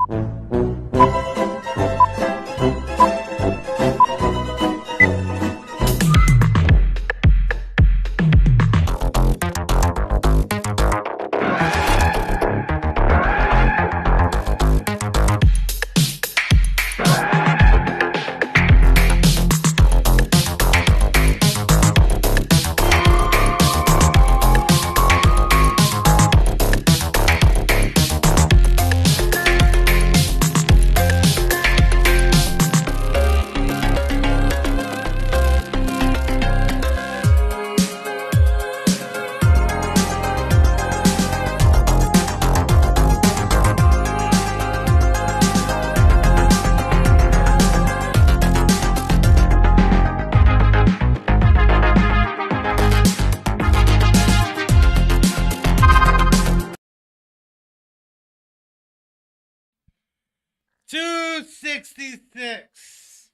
$2.66.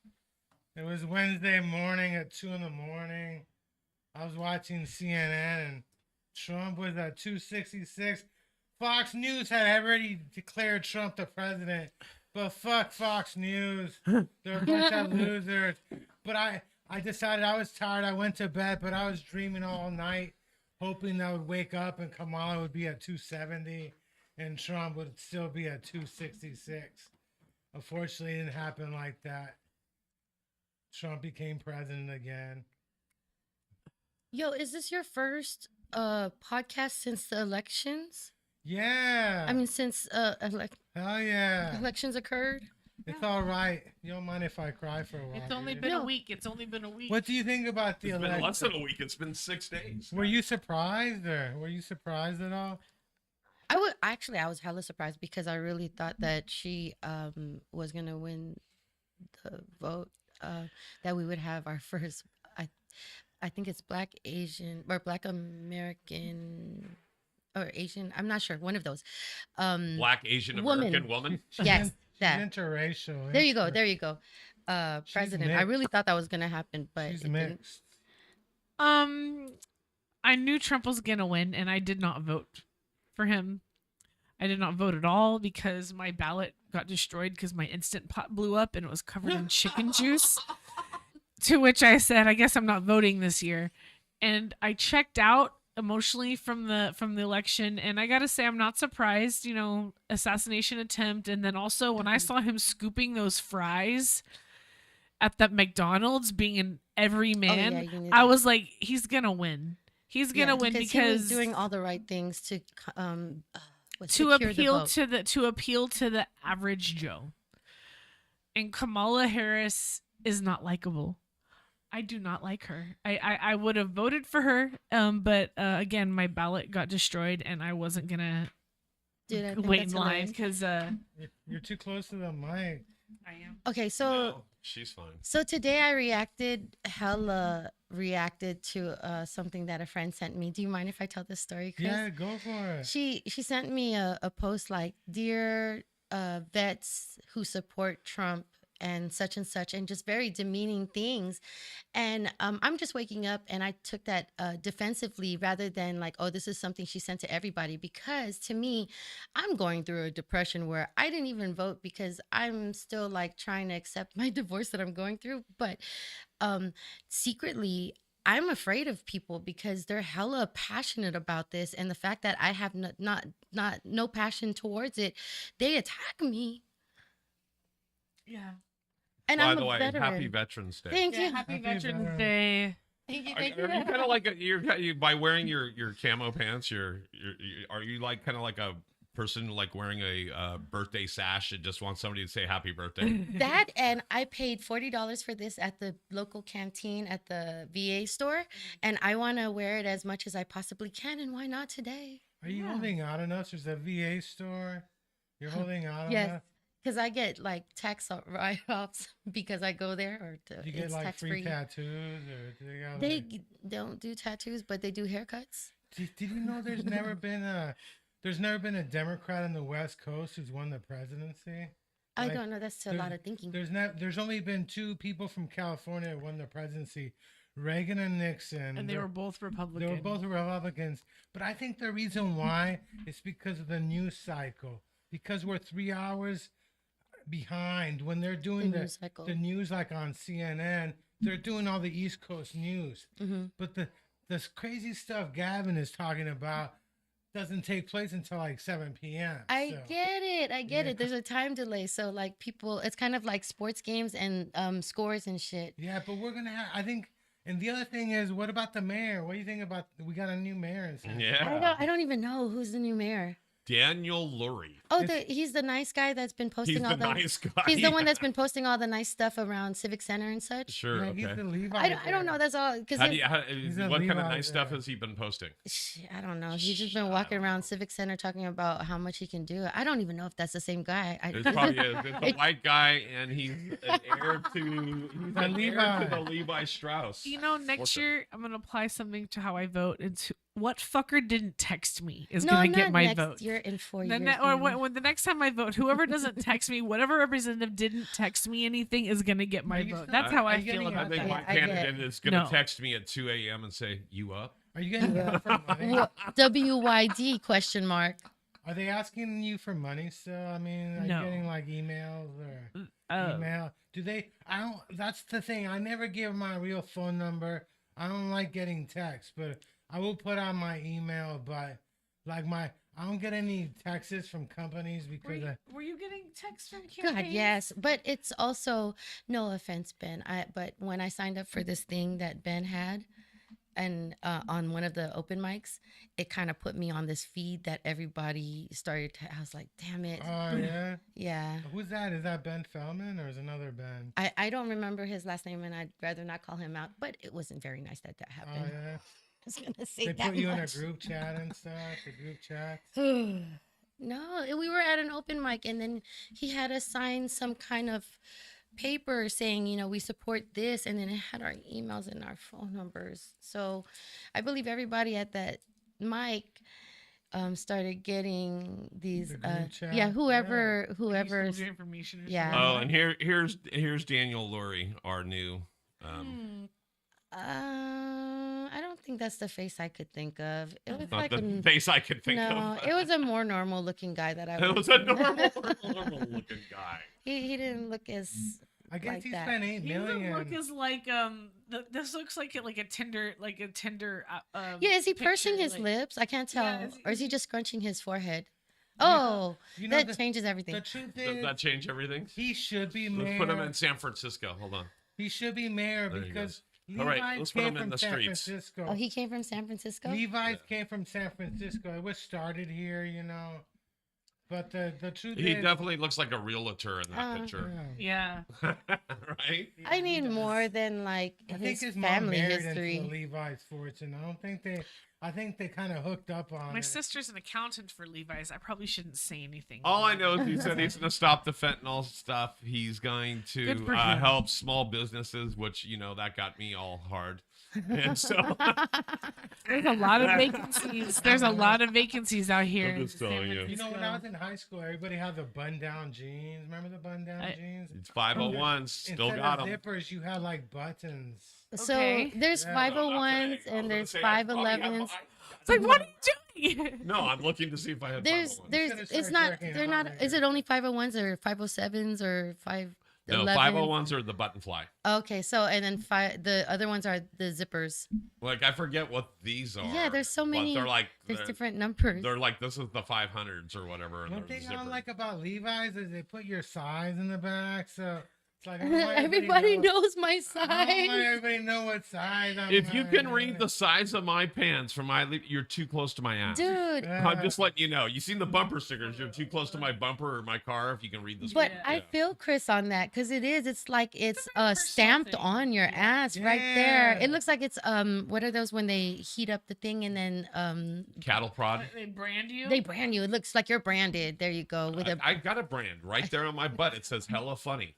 It was Wednesday morning at 2 in the morning. I was watching CNN and Trump was at 266. Fox News had already declared Trump the president. But fuck Fox News. They're a bunch of losers. But I decided I was tired. I went to bed, but I was dreaming all night, hoping I would wake up and Kamala would be at 270 and Trump would still be at 266. Unfortunately, it didn't happen like that. Trump became president again. Yo, is this your first podcast since the elections? Yeah. I mean, since hell yeah, elections occurred? It's all right. You don't mind if I cry for a while? It's only been a week. It's only been a week. What do you think about the election? It's been less than a week. It's been 6 days. Were you surprised, or were you surprised at all? I was hella surprised because I really thought that she was gonna win the vote. That we would have our first. I think it's Black Asian or Black American or Asian. I'm not sure. One of those. Black Asian American woman. Yes, that. She's interracial. There you go. There you go. President. I really thought that was gonna happen, but she's mixed. I knew Trump was gonna win, and I did not vote for him. I did not vote at all because my ballot got destroyed because my Instant Pot blew up and it was covered in chicken juice. To which I said, I guess I'm not voting this year. And I checked out emotionally from the election, and I gotta say I'm not surprised, assassination attempt. And then also when I saw him scooping those fries at that McDonald's being an everyman, I was like, he's gonna win. He's gonna win because he was doing all the right things to appeal to the average Joe. And Kamala Harris is not likable. I do not like her. I would have voted for her, but again, my ballot got destroyed, and I wasn't gonna wait in line because you're too close to the mic. I am. Okay, so no, she's fine. So today I reacted to something that a friend sent me. Do you mind if I tell this story, Chris? Yeah, go for it. She sent me a post like, "Dear vets who support Trump and such," and just very demeaning things. And I'm just waking up, and I took that defensively rather than like, oh, this is something she sent to everybody, because to me, I'm going through a depression where I didn't even vote because I'm still like trying to accept my divorce that I'm going through. But secretly, I'm afraid of people because they're hella passionate about this, and the fact that I have no passion towards it, they attack me. Yeah. And By I'm the a way, veteran. Happy Veterans Day. Thank you. Happy Veterans Day. Thank you. Are you kind of like you by wearing your camo pants? Are you like kind of like a person like wearing a birthday sash and just wants somebody to say happy birthday? That, and I paid $40 for this at the local canteen at the VA store, and I want to wear it as much as I possibly can. And why not today? Are you holding out on us? There's a VA store. You're holding out on us? Because I get like tax write-offs because I go there, or you get like free tattoos, or they don't do tattoos, but they do haircuts. Did you know there's never been a Democrat on the West Coast who's won the presidency? I don't know. That's a lot of thinking. There's only been 2 people from California who won the presidency, Reagan and Nixon. And they were both Republicans. They were both Republicans. But I think the reason why is because of the news cycle. Because we're 3 hours behind when they're The doing news cycle. the news like on CNN. They're doing all the East Coast news, Hmm. but this crazy stuff Gavin is talking about doesn't take place until like 7 p.m. I so. get it. I get Yeah. it. There's a time delay. So like people, it's kind of like sports games and scores and shit. Yeah, but we're gonna have. I think, and the other thing is, what about the mayor? What do you think about? We got a new mayor in San Yeah. I don't even know who's the new mayor. Daniel Lurie. Oh, It's- he's the nice guy that's been posting He's all the nice guy. He's the one that's been posting all the nice stuff around Civic Center and such. Sure. Yeah, he's Okay. the Levi. I don't know. That's all. Because How He's a what kind of Levi nice stuff there. has he been posting? I don't know. He's just been I walking don't around know. Civic Center talking about how much he can do. I don't even know if that's the same guy. It's probably it's a white guy, and he's an heir to a Levi. the Levi Strauss. You know, next Fortune. year I'm gonna apply something to how I vote. It's what fucker didn't text me is No, gonna not get my next vote. year in 4 The years. ne- or maybe. when the next time I vote, whoever doesn't text me, whatever representative didn't text me anything is gonna get my Are you vote. still- That's how are I you feel getting I about out think that. my Yeah, I get it. candidate is going to No. text me at 2 a.m. and say, "You up?" Are you getting that for money? Wha- WYD question mark. Are they asking you for money still? I mean, are No. you getting like emails or Oh. email? Do they? I don't. That's the thing. I never give my real phone number. I don't like getting texts, but I will put on my email. But like I don't get any texts from companies Were because you, were you getting texts from God, campaigns? yes, but it's also no offense, Ben. But when I signed up for this thing that Ben had, and on one of the open mics, it kind of put me on this feed that everybody started. I was like, damn it, oh yeah. yeah. Who's that? Is that Ben Feldman or is it another Ben? I don't remember his last name, and I'd rather not call him out. But it wasn't very nice that Oh happened. yeah. I was gonna say They that put you in a much. group chat and stuff. The group chat. No, we were at an open mic, and then he had us sign some kind of paper saying, we support this, and then it had our emails and our phone numbers. So I believe everybody at that mic started getting these. The group chat, Yeah, yeah. whoever. Your information. Or Yeah. Oh, and here's Daniel Lurie, our new. something? I don't think that's the face I could think of. It was Not like the face I could think no, of. it was a more normal looking guy that I. It was a normal looking guy. He didn't look as. I guess Like he that. spent 8 He doesn't million. look as like this looks like a Tinder Yeah, is he pursing picture, his like- lips? I can't tell. Yeah, Or is he just scrunching his forehead? You know- Oh, you know that the- changes everything. The truth Does is, that change everything? he should be Let's mayor. put him in San Francisco. Hold on. He should be mayor There he because All right, Levi's let's put came him in from the San streets. Francisco. Oh, he came from San Francisco? Levi's came from San Francisco. It was started here, But the truth He is, definitely looks like a realtor in that picture. yeah. Yeah. Right? I need more than like I think his his mom family married history. into the Levi's fortune. I think they kind of hooked up on My it. sister's an accountant for Levi's. I probably shouldn't say anything. All I know is he said he's going to stop the fentanyl stuff. He's going to Good for him. help small businesses, which, that got me all hard. And so There's a lot of vacancies. There's a lot of vacancies out here. I'm just in San telling you. When I Francisco. was in high school, everybody had the bun-down jeans. Remember the bun-down jeans? it's 501s. Still Instead got of them. zippers, you had like buttons. So Okay. there's Yeah. 501s and there's 511s. It's like, what are you doing? No, I'm looking to see if I have There's 501s. there's Should've it's started not jerking they're off not later. is it only 501s or 507s or 511s? No, 501s are the button fly. Okay, so and then the other ones are the zippers. Like, I forget what these are. Yeah, there's so but many- They're like, There's different numbers. they're like, this is the 500s or whatever. And One they're thing I don't zippered. like about Levi's is they put your size in the back, so it's like I don't want Everybody knows my I don't size. want everybody to know what size I'm If you can wearing. read the size of my pants from you're too close to my ass. Dude, I'm just letting you know. You seen the bumper stickers? You're too close to my bumper or my car. If you can read this, but Yeah. I feel Chris on that because it's like it's stamped something. on your ass right there. Yeah. It looks like it's what are those when they heat up the thing and then cattle prod. They brand you? they brand you. It looks like you're branded. There you go with a I got a brand right there on my butt. It says "Hella Funny."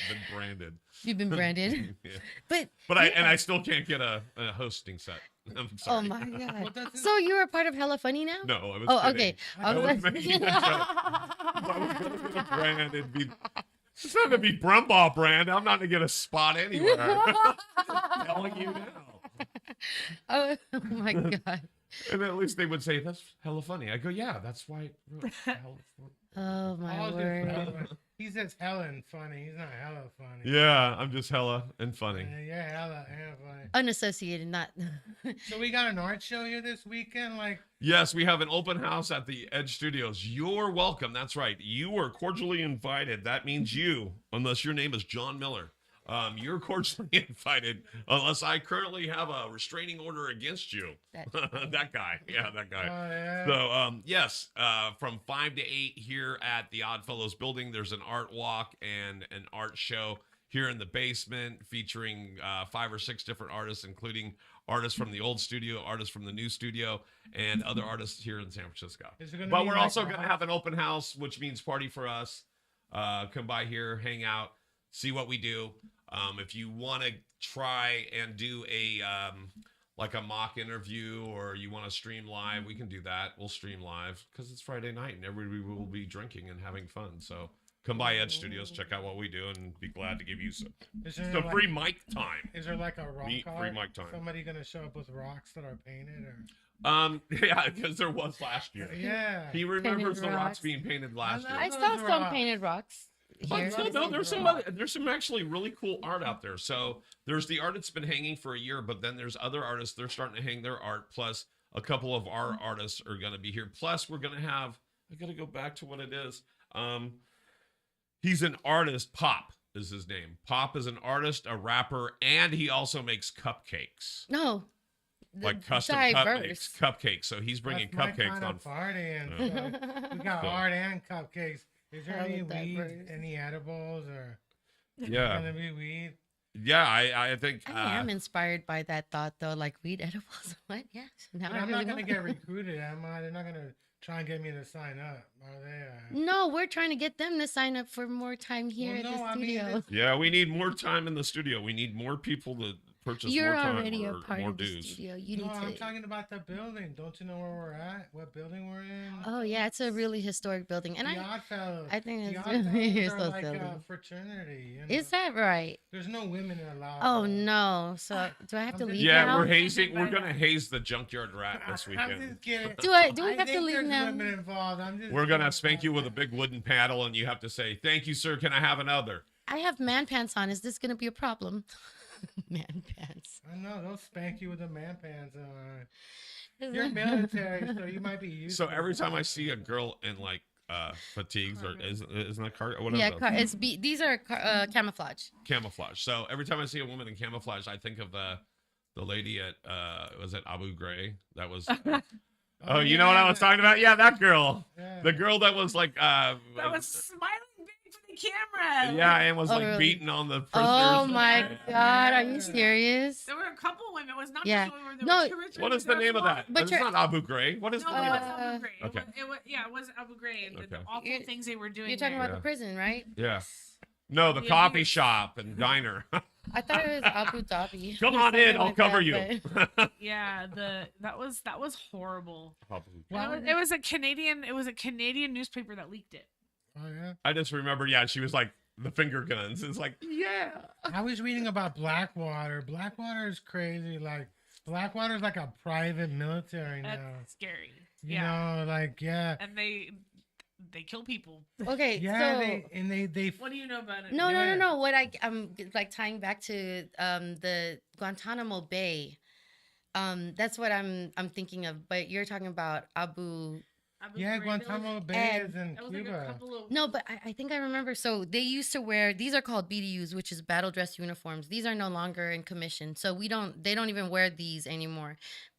Been branded. you've been branded. Yeah. But But I still can't get a hosting set. I'm oh sorry. my god. Well, doesn't- So you're a part of Hella Funny now? No, I was. Oh, kidding. okay. I I was was like- making a joke. If I was gonna get a brand, it's not gonna be Brumball brand. I'm not gonna get a spot anywhere. I'm telling you now. oh my god. And at least they would say that's hella funny. I go, yeah, that's why. Hella funny. Oh my All just word. hella- He's just hella and funny. He's not hella funny. Yeah, I'm just hella and funny. You're hella funny. Unassociated, not. So we got an art show here this weekend. Like, Yes, we have an open house at the Edge Studios. You're welcome. That's right. You are cordially invited. That means you, unless your name is John Miller. You're cordially invited, unless I currently have a restraining order against you. That guy. Yeah, that guy. oh yeah. So, yes, from 5 to 8 here at the Oddfellows building, there's an art walk and an art show here in the basement featuring 5 or 6 different artists, including artists from the old studio, artists from the new studio, and other artists here in San Francisco. Is it gonna But be we're like also a going to house? have an open house, which means party for us. Come by here, hang out, see what we do. If you want to try and do a like a mock interview, or you want to stream live, we can do that. We'll stream live because it's Friday night and everybody will be drinking and having fun. So come by Edge Studios, check out what we do, and be glad to give you some Is there some like, free mic time. Is there like a rock Free art? mic time. Somebody gonna show up with rocks that are painted, or Yeah, because there was last year. yeah. He remembers Painted the rocks rocks. being painted last I know. year. I saw Those some rocks. painted rocks here. But no, there's some actually really cool art out there. So there's the art that's been hanging for a year, but then there's other artists, they're starting to hang their art. Plus a couple of our artists are going to be here. Plus we're going to have, I got to go back to what it is. He's an artist. Pop is his name. Pop is an artist, a rapper, and he also makes cupcakes. No. Like custom diverse. cupcakes. So he's bringing That's my cupcakes kind on. of party, and Yeah. we got So- art and cupcakes. Is there Hella any weed, diverse. any edibles, or Yeah. gonna be weed? Yeah, I think I am inspired by that thought, though. Like weed edibles. What? Yeah. Now But I I'm really not gonna want. get recruited, am I? They're not gonna try and get me to sign up, are they? No, we're trying to get them to sign up for more time here Well, at no, the I mean, studio. it's- Yeah, we need more time in the studio. We need more people to purchase You're more time already a or part more of the dues. studio. You No, need I'm to. talking about the building. Don't you know where we're at? What building we're in? Oh yeah, it's a really historic building, and the I Oddfellows. I think The it's Oddfellows really are historic like a building. fraternity. You know? Is that right? There's no women allowed. Oh though. no. So do I have to I'm leave just- Yeah, now? we're Offended hazing. by We're gonna that. haze the JunkYard Rat this I'm weekend. just kidding. Do we have to think leave there's now? women involved. I'm just We're gonna kidding spank you about with a that. big wooden paddle, and you have to say, "Thank you, sir. Can I have another?" I have man pants on. Is this gonna be a problem? Man pants. I know they'll spank you with the man pants on. You're military, so you might be used. So to every it. time I see a girl in like fatigues or isn't that car whatever Yeah, the- it's these are camouflage. camouflage. So every time I see a woman in camouflage, I think of the lady at was it Abu Ghraib? That was. Oh, you know what I was talking about? Yeah, that girl. Yeah. The girl that was like That was smiling big for the camera. yeah, and was Oh, like really? beating on the prisoners. Oh my God, are Yeah. you serious? There were a couple women. It was not Yeah. just one women. There No. were two rich What women, is the there was name of one- that? But It's you're- not Abu Ghraib. What is No, the it name was of that? Abu Ghraib. Okay. It was Abu Ghraib. And the Okay. awful You're- things they were doing. You're talking there. about the prison, right? Yeah. No, the Yeah, coffee you- shop and diner. I thought it was Abu Dhabi. Come or on in, something I'll like cover that, you. Yeah, that was horrible. Why It was a Canadian newspaper that leaked it. Oh yeah. I just remember, yeah, she was like the finger guns. It's like, yeah. I was reading about Blackwater. Blackwater is crazy. Like Blackwater is like a private military now. That's scary. You Yeah, know, like yeah, and they kill people. but- Okay, yeah. so They What do you know about it? no, Yeah. no. What I'm like tying back to the Guantanamo Bay. That's what I'm thinking of. But you're talking about Abu. Abu yeah, Ghraib, Guantanamo Bay and- is in It was like a Cuba. couple of No, but I think I remember. So they used to wear, these are called BDUs, which is battle dress uniforms. These are no longer in commission. So they don't even wear these anymore.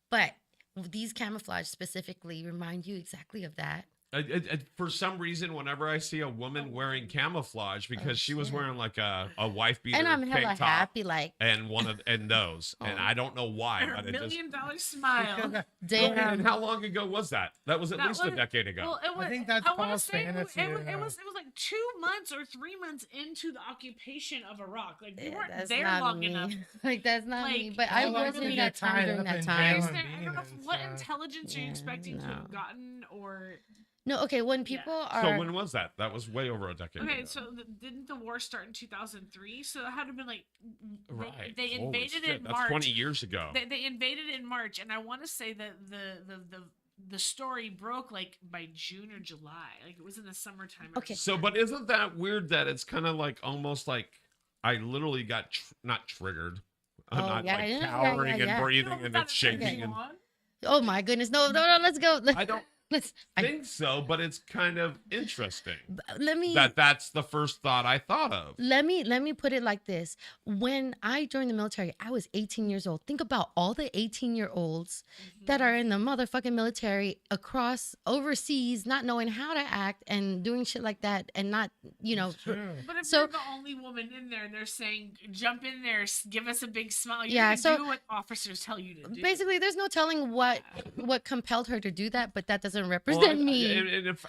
But these camouflage specifically remind you exactly of that. For some reason, whenever I see a woman wearing camouflage, because she was shit. wearing like a wife beater And I'm tank hella top happy, like, and those, and Oh. I don't know why, $1 but it just. million smile. Because damn. And how long ago was that? That was at That least a was- decade ago. Well, it was, think that's I wanna false say fantasy, It was, yeah. it was like 2 months or 3 months into the occupation of Iraq. Like we Yeah, weren't that's there not long me. enough. Like, that's not me. Like, But I how long wasn't did you that get time tied during up that in time. jail? I and don't know being what inside. intelligence are you Yeah, expecting to no. have gotten or. No, okay, when people are. So when was that? That was way over a decade Okay, ago. so didn't the war start in 2003? So it had to have been like Right. they Holy invaded shit, in that's March. 20 years ago. They invaded in March, and I want to say that the the story broke like by June or July. Like it was in the summertime. I Okay. So, remember. but isn't that weird that it's kind of like almost like I literally got not triggered. I'm Oh, not yeah, like yeah, cowering yeah. and breathing No, and but it's that took shaking. too And long. Oh my goodness. No, let's go. I don't Let's think so, but it's kind of interesting let me that's the first thought I thought of. let me put it like this. When I joined the military, I was 18 years old. Think about all the 18-year-olds that are in the motherfucking military across overseas, not knowing how to act and doing shit like that, and not, It's true. But if So- you're the only woman in there and they're saying, jump in there, give us a big smile, you're Yeah, gonna so do what officers tell you to do. basically, there's no telling what compelled her to do that, but that doesn't Well, represent me.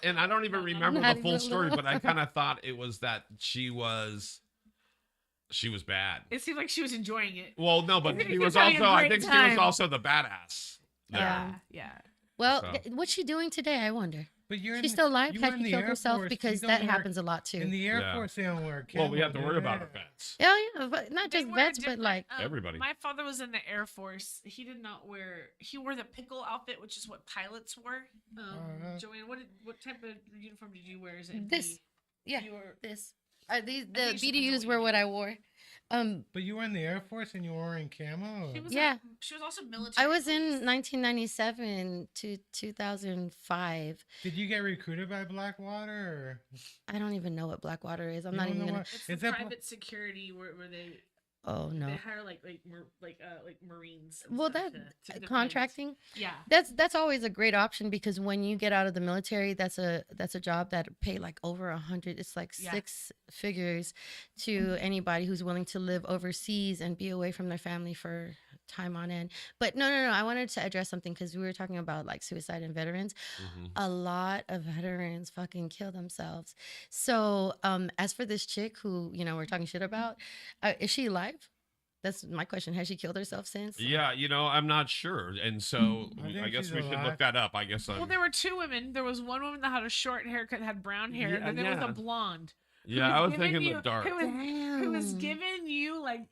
and I don't even remember Not the full even a story, little. but I kind of thought it was that she was bad. It seemed like she was enjoying it. Well, no, but She she was was having a also I great think she was time. also the badass. There. Yeah. Well, So- what's she doing today? I wonder. But you're in She's the- still alive? you Has were in she the killed Air herself? Force, you Because don't that wear- happens a lot too. In the Air Yeah. Force, they don't wear Well, we camo, have to worry do about they? our vets. Oh yeah, but not They just wear vets, but different- like Everybody. My father was in the Air Force. He did not wear. He wore the pickle outfit, which is what pilots wore. Joanne, what type of uniform did you wear? Is it This. Yeah, You were, this. The think it depends on BDUs what were you what I wore. But you were in the Air Force and you were wearing camo? she was Yeah. she was also military. I was in police. 1997 to 2005. Did you get recruited by Blackwater? Or? I don't even know what Blackwater is. I'm You not don't even know gonna. what- It's Is the that private security where they Oh no. they hire like Marines. and Well, stuff that to defend. contracting. Yeah. That's always a great option because when you get out of the military, that's a job that pay like over 100. It's like Yeah. 6 figures to anybody who's willing to live overseas and be away from their family for time on end. But no. I wanted to address something because we were talking about like suicide and veterans. Mhm. A lot of veterans fucking kill themselves. So as for this chick who we're talking shit about, is she alive? That's my question. Has she killed herself since? Yeah, I'm not sure, and so I think I guess she's we should alive. look that up. I guess. Well, there were 2 women. There was one woman that had a short haircut, had brown hair, and then there was Yeah. a blonde. who Yeah, I was giving thinking you, the dark. Who was Damn. giving you like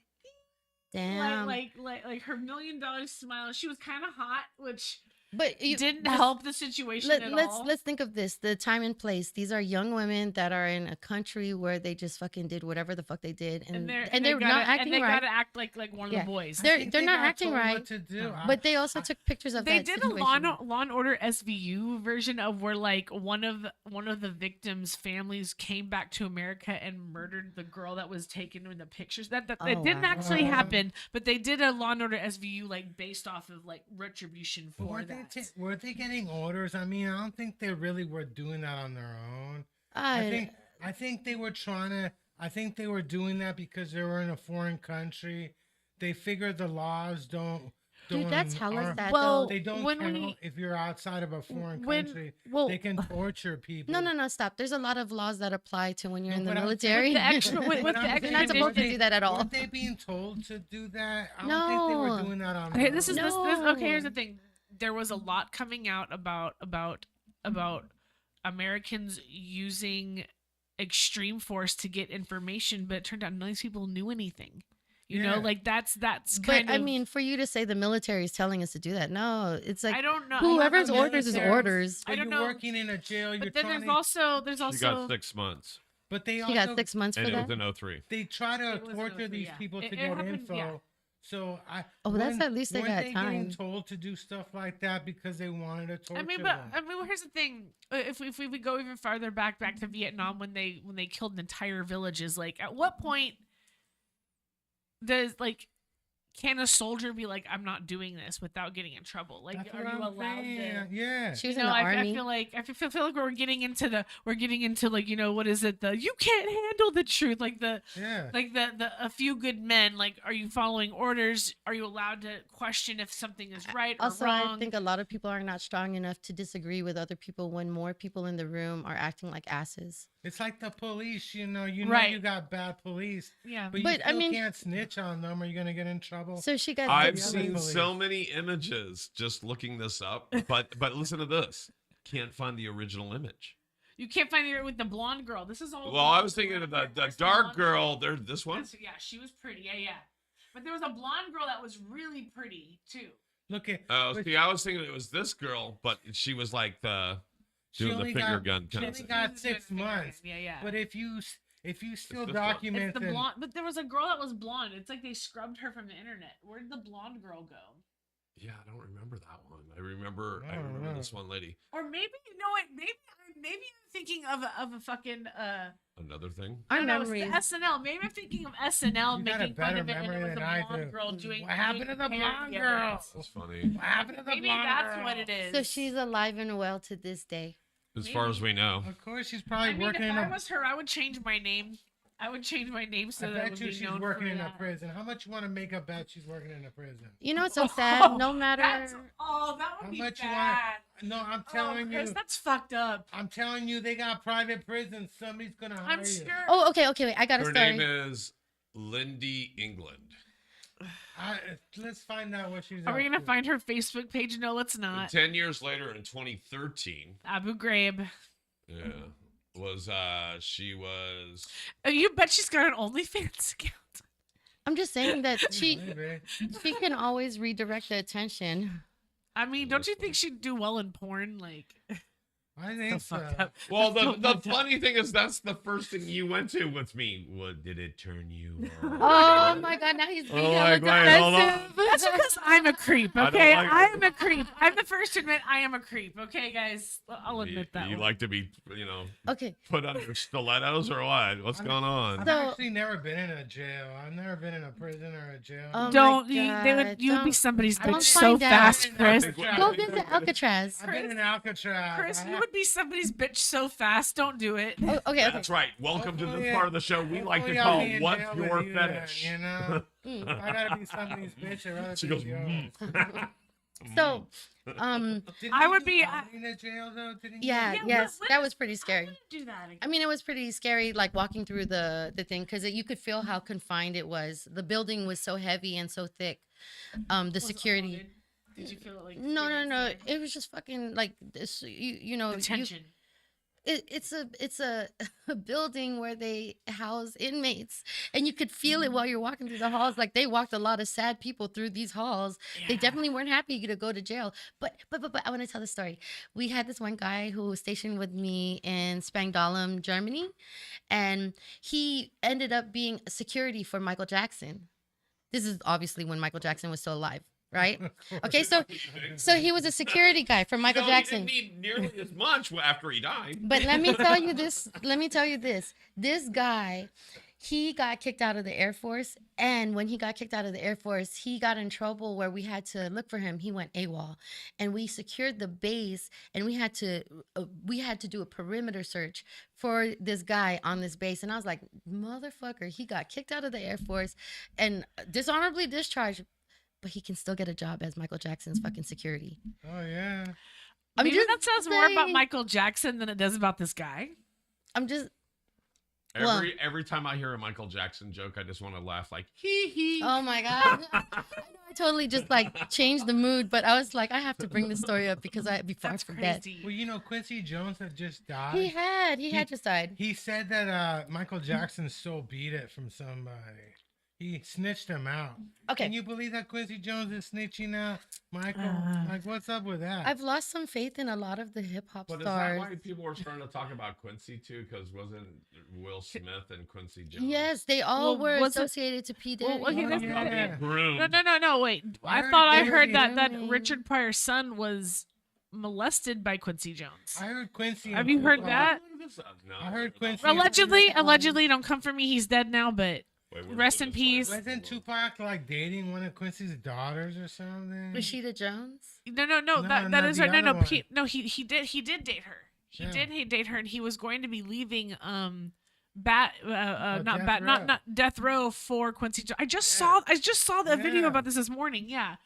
Damn. like her $1 million smile. She was kind of hot, which But you didn't just- help the situation at all. Let's think of this: the time and place. These are young women that are in a country where they just fucking did whatever the fuck they did, and they're gotta, not acting and they right. gotta act like one Yeah. of the boys. I They're- think they're they not got acting told right. what to do. But they also took pictures of They that did situation. a Law and Order SVU version of where like one of the victims' families came back to America and murdered the girl that was taken in the pictures. That Oh, it didn't wow. actually Wow. happen, but they did a Law and Order SVU like based off of like retribution for were that. were they getting orders? I mean, I don't think they really were doing that on their own. I think they were trying to. I think they were doing that because they were in a foreign country. They figured the laws don't. Dude, that's hella are- sad Well, though. They don't when count we- if you're outside of a foreign when- country. well- They can torture people. No, stop. There's a lot of laws that apply to when you're No, in the but I'm- military. With the extra- with But the I'm extra saying, You're not supposed to were do that at all. Weren't they being told to do that? I don't think they No. were doing that on Okay, their this is own. this okay, here's the No. thing. There was a lot coming out about Americans using extreme force to get information, but it turned out none of these people knew anything. You know, Yeah. like that's But kind of I mean, for you to say the military is telling us to do that, no, it's like I don't know. whoever's the orders is military. orders. I But don't you're know. working in a jail. You're But then trying there's to. also She got 6 months, But they She also got 6 months for and it that. was in 03. they try to It was torture also- these yeah. people to It get happened, info. yeah. So Oh, that's weren't- at least they weren't got they time. getting told to do stuff like that because they wanted to torture I mean, them. well, here's the thing. If we would go even farther back to Vietnam when they killed entire villages, like at what point does can a soldier be like, I'm not doing this without getting in trouble? Like, That's are what you I'm allowed saying. to? Yeah. She was You in know, the I army. feel like we're getting into like what is it? The you can't handle the truth. Like the Yeah. a few good men. Like, are you following orders? Are you allowed to question if something is right Also, or wrong? I think a lot of people are not strong enough to disagree with other people when more people in the room are acting like asses. It's like the police, you know Right. you got bad police, yeah. but you But, I still mean- can't snitch on them or you're gonna get in trouble. So she got. I've the other seen police. so many images just looking this up, but listen to this. Can't find the original image. You can't find her with the blonde girl. This is all. Well, I was thinking of the Where's dark blonde girl. There's this one. Yeah, she was pretty. Yeah. But there was a blonde girl that was really pretty too. Look at. Oh, but see, I was thinking it was this girl, but she was like she doing the only finger got- gun She kind of only thing. got 6 months. Yeah. But if you still this one. document It's the it, blonde, but there was a girl that was blonde. It's like they scrubbed her from the internet. Where did the blonde girl go? Yeah, I don't remember that one. I remember know. this one lady. Or maybe you know what? Maybe I'm thinking of a fucking Another thing. Our no, no, it's memories. the SNL. Maybe I'm thinking of SNL You got a making fun better of it, and it memory was than a I blonde do. girl doing. What happened to the doing blonde parody of girl? it. That's funny. What happened to the Maybe blonde that's girl? what it is. So she's alive and well to this day. As far as we know. Of course, she's probably I mean, working if in I a. was her, I would change my name. I would change my name so I that I bet would you be she's known working for in a that. prison. How much you want to make a bet she's working in a prison? You know what's so sad? No matter. That would How be much you bad. want? No, I'm telling Chris, you. that's fucked up. I'm telling you, they got private prisons. Somebody's gonna hire I'm you. sure. Oh, okay. Wait, I got a Her story. name is Lindy England. Let's find out what she's. Are we up gonna to. find her Facebook page? No, it's And not. 10 years later, in 2013, Abu Ghraib. she was. Oh, you bet she's got an OnlyFans account. I'm just saying that Maybe. she can always redirect the attention. I mean, don't you think she'd do well in porn? Like, I think so so. fucked up. Well, That's so the fucked up. funny thing is that's the first thing you went to with me. What did it turn you on? Oh my god, now he's being Oh, hella like, wait, hold on. defensive. That's because I'm a creep, I don't okay? like- I am a creep. I'm the first to admit I am a creep, okay, guys? I'll admit that. You one. like to be, Okay, put under stilettos or what? What's going on? I've So- actually never been in a jail. I've never been in a prison or a jail. Oh my Don't you? They would. God, You would be don't- somebody's don't bitch so find out. fast, Chris. go visit Alcatraz. I've been in Alcatraz. Chris, I you have- would be somebody's bitch so fast. Don't do it. Oh, okay. That's right. Welcome to Hopefully- this part of the show we like to hopefully I'll call be in "What's jail with Your you then, Fetish?" You know, Mm. I gotta be somebody's bitch. I'd rather She be goes, yours. So, Did I he would do be- comedy in a jail though? Did he? yeah, Yeah, yes, but that was pretty scary. I'm gonna do that again. I mean, it was pretty scary, like walking through the thing, because you could feel how confined it was. The building was so heavy and so thick. The Was it security. haunted? Did you feel it like? No. experienced It was just fucking like this. You know, The tension. it's a building where they house inmates, and you could feel it while you're walking through the halls. Like they walked a lot of sad people through these halls. They Yeah. definitely weren't happy to go to jail. But I want to tell the story. We had this one guy who was stationed with me in Spangdahlem, Germany, and he ended up being security for Michael Jackson. This is obviously when Michael Jackson was still alive, right? Okay, so he was a security guy for Michael Jackson. He didn't need nearly as much after he died. But let me tell you this. This guy, he got kicked out of the Air Force. And when he got kicked out of the Air Force, he got in trouble where we had to look for him. He went AWOL. And we secured the base, and we had to do a perimeter search for this guy on this base. And I was like, motherfucker, he got kicked out of the Air Force and dishonorably discharged, but he can still get a job as Michael Jackson's fucking security. Oh yeah. I'm Maybe just that says more about saying. Michael Jackson than it does about this guy. I'm just, Well- Every time I hear a Michael Jackson joke, I just want to laugh like hee hee. oh my God. I know I totally just like changed the mood, but I was like, I have to bring this story up because before That's I forget. crazy. Well, you know, Quincy Jones had just died. He had just died. He said that Michael Jackson stole beat it from somebody. He snitched him out. Okay. Can you believe that Quincy Jones is snitching out Michael? Like, what's up with that? I've lost some faith in a lot of the hip hop But is that stars. why people are starting to talk about Quincy too? Because wasn't Will Smith and Quincy Jones? Yes, they all Well, were was it- associated to P. Diddy. Well, okay, Oh, that's yeah. Groomed. No, wait. I heard thought I they heard were that grooming. Richard Pryor's son was molested by Quincy Jones. I heard Quincy. Have and you heard Tupac- that? No, I heard Quincy- Allegedly, don't come for me. He's dead now, but Wait, what rest is in this peace. like? Wasn't Tupac like dating one of Quincy's daughters or something? Rashida Jones. no, No, that not is the right. No, other one. he did date her. He Yeah. did date her, and he was going to be leaving Death not death row for Quincy. I just saw the video Yeah. about this morning. Yeah.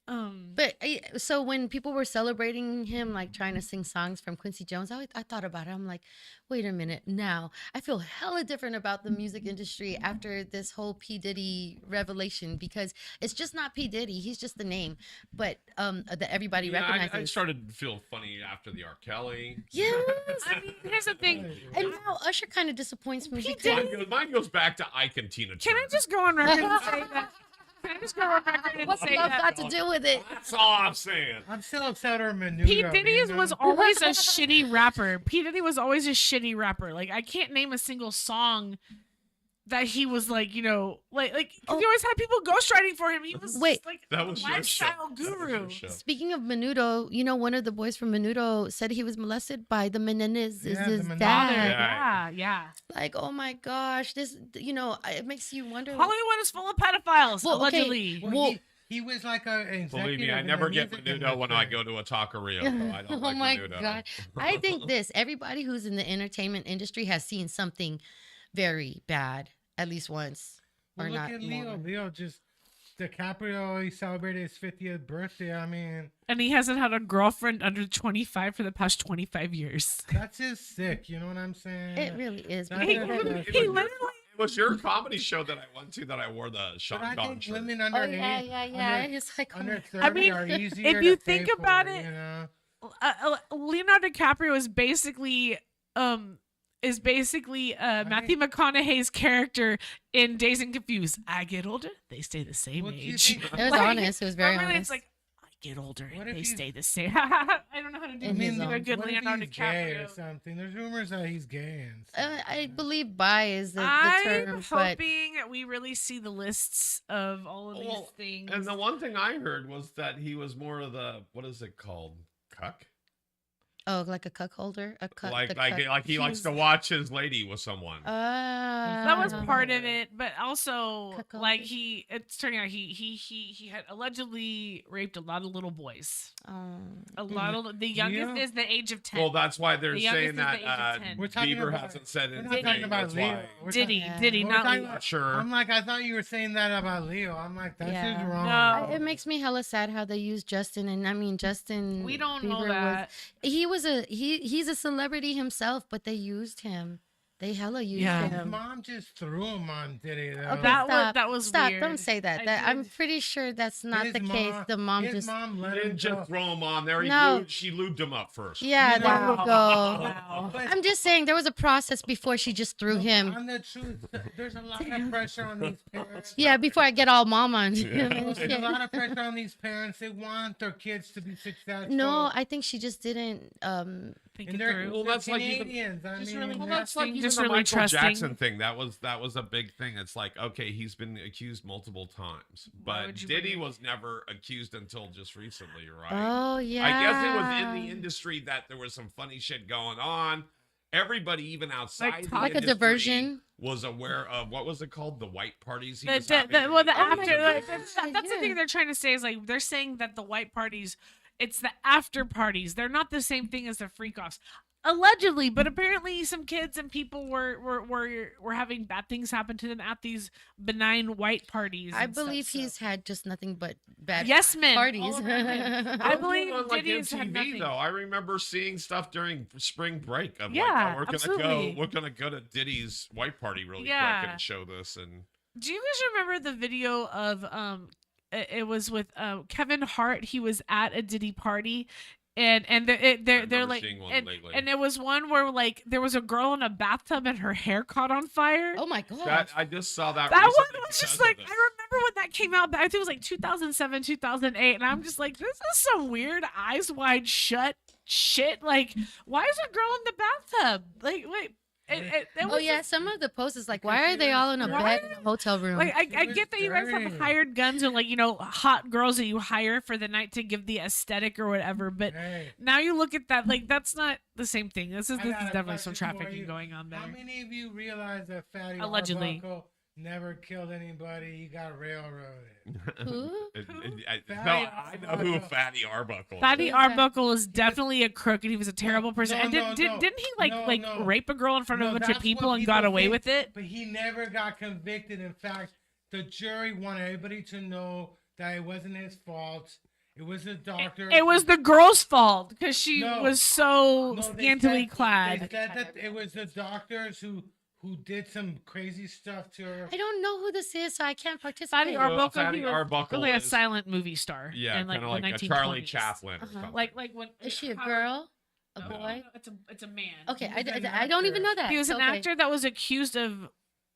But so when people were celebrating him, like trying to sing songs from Quincy Jones, I thought about it. I'm like, wait a minute. Now I feel hella different about the music industry after this whole P. Diddy revelation, because it's just not P. Diddy. He's just the name, but that everybody Yeah, recognizes. I started to feel funny after the R. Kelly. Yes. I mean, here's the thing. And now Usher kind of disappoints me P. because Diddy- Mine goes back to Ike and Tina Can I Turner. just go on record and say that? Can I just go on record and What's say love that got to do with it? That's all I'm saying. I'm still upset over Menudo. Pete Diddy you know? was always a shitty rapper. Pete Diddy was always a shitty rapper. Like, I can't name a single song that he was like, you know, like 'cause he always had people ghostwriting for him. He was Wait. just, like That was your show. lifestyle That was guru. your show. Speaking of Menudo, you know, one of the boys from Menudo said he was molested by the Menendez, Yeah, his the Menendez. dad. Yeah. Like, oh my gosh, this, you know, it makes you wonder. Hollywood is full of pedophiles, Well, okay. allegedly. Well, Well- he was like an executive. Believe me, I in never the get music Menudo when I industry. go to a taqueria. So I don't Oh like my Menudo. God. I think this, everybody who's in the entertainment industry has seen something very bad at least once. Well, Or look not at Leo. more. Leo just DiCaprio. He celebrated his 50th birthday. I mean, And he hasn't had a girlfriend under 25 for the past 25 years. that's just sick. You know what I'm saying? It really is. That's He, it. because- he literally. It was your comedy show that I went to that I wore the But shot I dog think shirt. women Oh, under yeah, age, yeah. under, It's like, oh under my- 30 I mean, are if easier you to think pay for, about it, you know? Leonardo DiCaprio is basically Matthew McConaughey's character in Dazed and Confused. I get older, they stay the same What do you age. think- It was Like, honest. It was very really, honest. It's like I get older, What if they he's- stay the same. I don't know how to do In his a own- good what if Leonardo he's gay or DiCaprio. something? There's rumors that he's gay and stuff. I believe bi is the I'm term, but hoping we really see the lists of all of these Well, things. And the one thing I heard was that he was more of the, what is it called? Cuck? oh, like a cuck holder, a cuck. the cuck. Like he likes He's- to watch his lady with someone. That was Ah. part of it, but also Cuckolded. like it's turning out he had allegedly raped a lot of little boys. A lot of the youngest Leo? is the age of 10. Well, that's why they're The youngest saying is the that age of 10. We're talking Bieber about- hasn't said We're anything. not talking about That's Leo. why. We're Diddy, Yeah. Diddy, We're not talking Leo. about- Sure. I'm like, I thought you were saying that about Leo. I'm like, that's Yeah. just wrong. No. It makes me hella sad how they use Justin, and I mean Justin. We don't Bieber know was- that. he's a celebrity himself, but they used him. They hella used Yeah. His him. mom just threw him on Diddy, though. Okay, That was stop! weird. Don't say that. I I'm did- pretty sure that's not His the case. The mom his just mom He let him didn't just go. throw him on there. No. She lubed him up first. yeah. You There know- we go. Wow. But I'm just saying there was a process before she just threw him. On the truth, there's a lot of pressure on these parents. Yeah, before I get all mom on him Yeah. and There's a shit. lot of pressure on these parents. They want their kids to be successful. No, I think she just didn't. Think and it they're, through. Well, they're that's like even- Canadians. I just mean, really Well, that's- that's like Trusting, even just the really Michael trusting. Jackson thing. That was a big thing. It's like, okay, he's been accused multiple times, Why but would you Diddy bring it- was never accused until just recently, right? Oh yeah. I guess it was in the industry that there was some funny shit going on. Everybody, even outside the like a industry, diversion. was aware of what was it called, the white parties. He The, was the, having the, in well, the the Oh my after, like, God, that's the thing yeah. they're trying to say is like they're saying that the white parties, it's the after parties. They're not the same thing as the freak offs. Allegedly, but apparently some kids and people were having bad things happen to them at these benign white parties. I and stuff, believe so. he's had just nothing but bad Yes men, parties. all around him. That I was believe going on, like, Diddy has had MTV nothing. though. I remember seeing stuff during spring break of Yeah, like, oh, absolutely. we're gonna go to Diddy's white party really Yeah. quick and show this. And Do you guys remember the video of it was with Kevin Hart? He was at a Diddy party, and they're remember like seeing one and, lately. and it was one where like there was a girl in a bathtub and her hair caught on fire. Oh my god. that I just saw that. That one recently was just because like of I this. remember when that came out. I think it was like 2007, 2008, and I'm just like, this is some weird eyes wide shut shit. Like, why is a girl in the bathtub? Like, wait, it Oh was yeah, just- some of the posts is like, Because why are she they was all in a Why- bed in a hotel room? like I was get that you guys have dirty. hired guns or like hot girls that you hire for the night to give the aesthetic or whatever, but Hey, now you look at that like that's not the same thing. This is I got a definitely some question for trafficking you. going on how there. many of you realize that Fatty Allegedly. Arbuckle never killed anybody? He got railroaded. Who? No, Fatty I know who Arbuckle. Fatty Arbuckle. Fatty is. Who's that? Arbuckle is definitely a crook, and he was a terrible person. no, and no, no. didn't he like No. rape a girl in front of No, a bunch that's of people what and got people away think, with it? But he never got convicted. In fact, the jury wanted everybody to know that it wasn't his fault. It was the doctor. It was the girl's fault because she No. was so No, they scantily said- clad. They said that it was the doctors who did some crazy stuff to her. I don't know who this is, so I can't Fatty participate. Arbuckle, Fatty he was Arbuckle really a is- silent movie star. Yeah, in, like, kind of the like a Charlie 1920s. Chaplin. Or Uh-huh. something. Like when Is she a Howard- girl? A No, boy? It's a man. Okay, He was an I don't even actor. know that. He was an Okay. actor that was accused of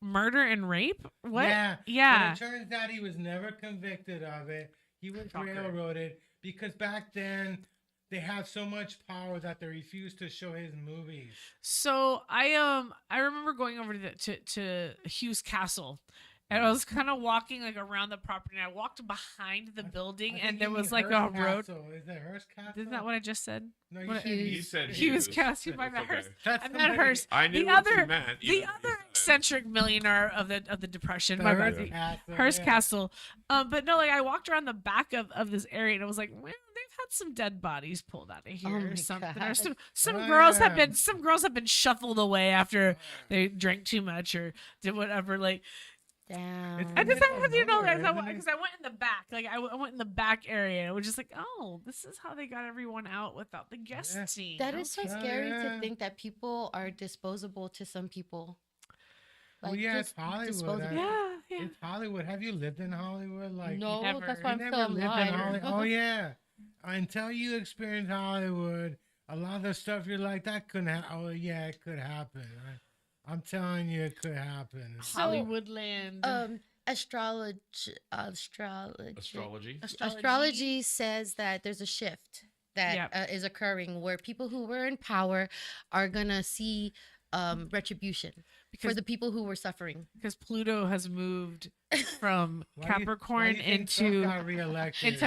murder and rape. What? Yeah. Yeah. But it turns out he was never convicted of it. He was Shocker. railroaded because back then they had so much power that they refused to show his movies. So I remember going over to Hughes Castle. And I was kind of walking like around the property, and I walked behind the building, I and think there you was mean like a Hearst road. Castle. Is it Hearst Castle? Isn't that what I just said? No, you What- said You said Hughes Hughes. Castle. I It's meant okay. Hearst. That's I meant somebody- Hearst. I knew The what you other, meant. the even other though you said it. eccentric millionaire of the Depression. The My Hearst bad. Castle. Hearst yeah. Castle. But no, like I walked around the back of this area, and I was like, well, they've had some dead bodies pulled out of here Oh or my something. Or God. some Oh, girls yeah. have been shuffled away after they drank too much or did whatever. Like Damn. It's I just middle of have you know, nowhere, because isn't it? I went in the back. Like I went in the back area, and it was just like, oh, this is how they got everyone out without the guest Yeah. scene. That is so Okay. scary Yeah. to think that people are disposable to some people. Well, yeah, it's just Hollywood. disposable. Yeah, yeah. It's Hollywood. Have you lived in Hollywood? Like, No, never- that's why you I'm never so lived in alive. Hollywood. Oh yeah. Until you experience Hollywood, a lot of the stuff you're like that couldn't. Oh yeah, it could happen. I'm telling you, it could happen. Hollywood land. Astrology. Astrology says that there's a shift that Yep. is occurring where people who were in power are gonna see retribution for Because the people who were suffering. because Pluto has moved from Why do you Capricorn think Trump into got reelected?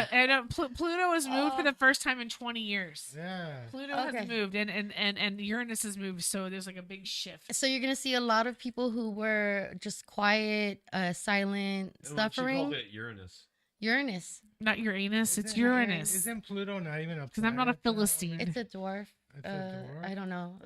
Pluto has moved for the first time in 20 years. Yeah. Pluto Okay. has moved and Uranus has moved, so there's like a big shift. So you're gonna see a lot of people who were just quiet, silent, She called suffering. it Uranus. Uranus. Not Uranus, it's Isn't- Uranus. Isn't Pluto not even a? Because I'm not a planet, though? Philistine. It's a dwarf. It's a dwarf? I don't know.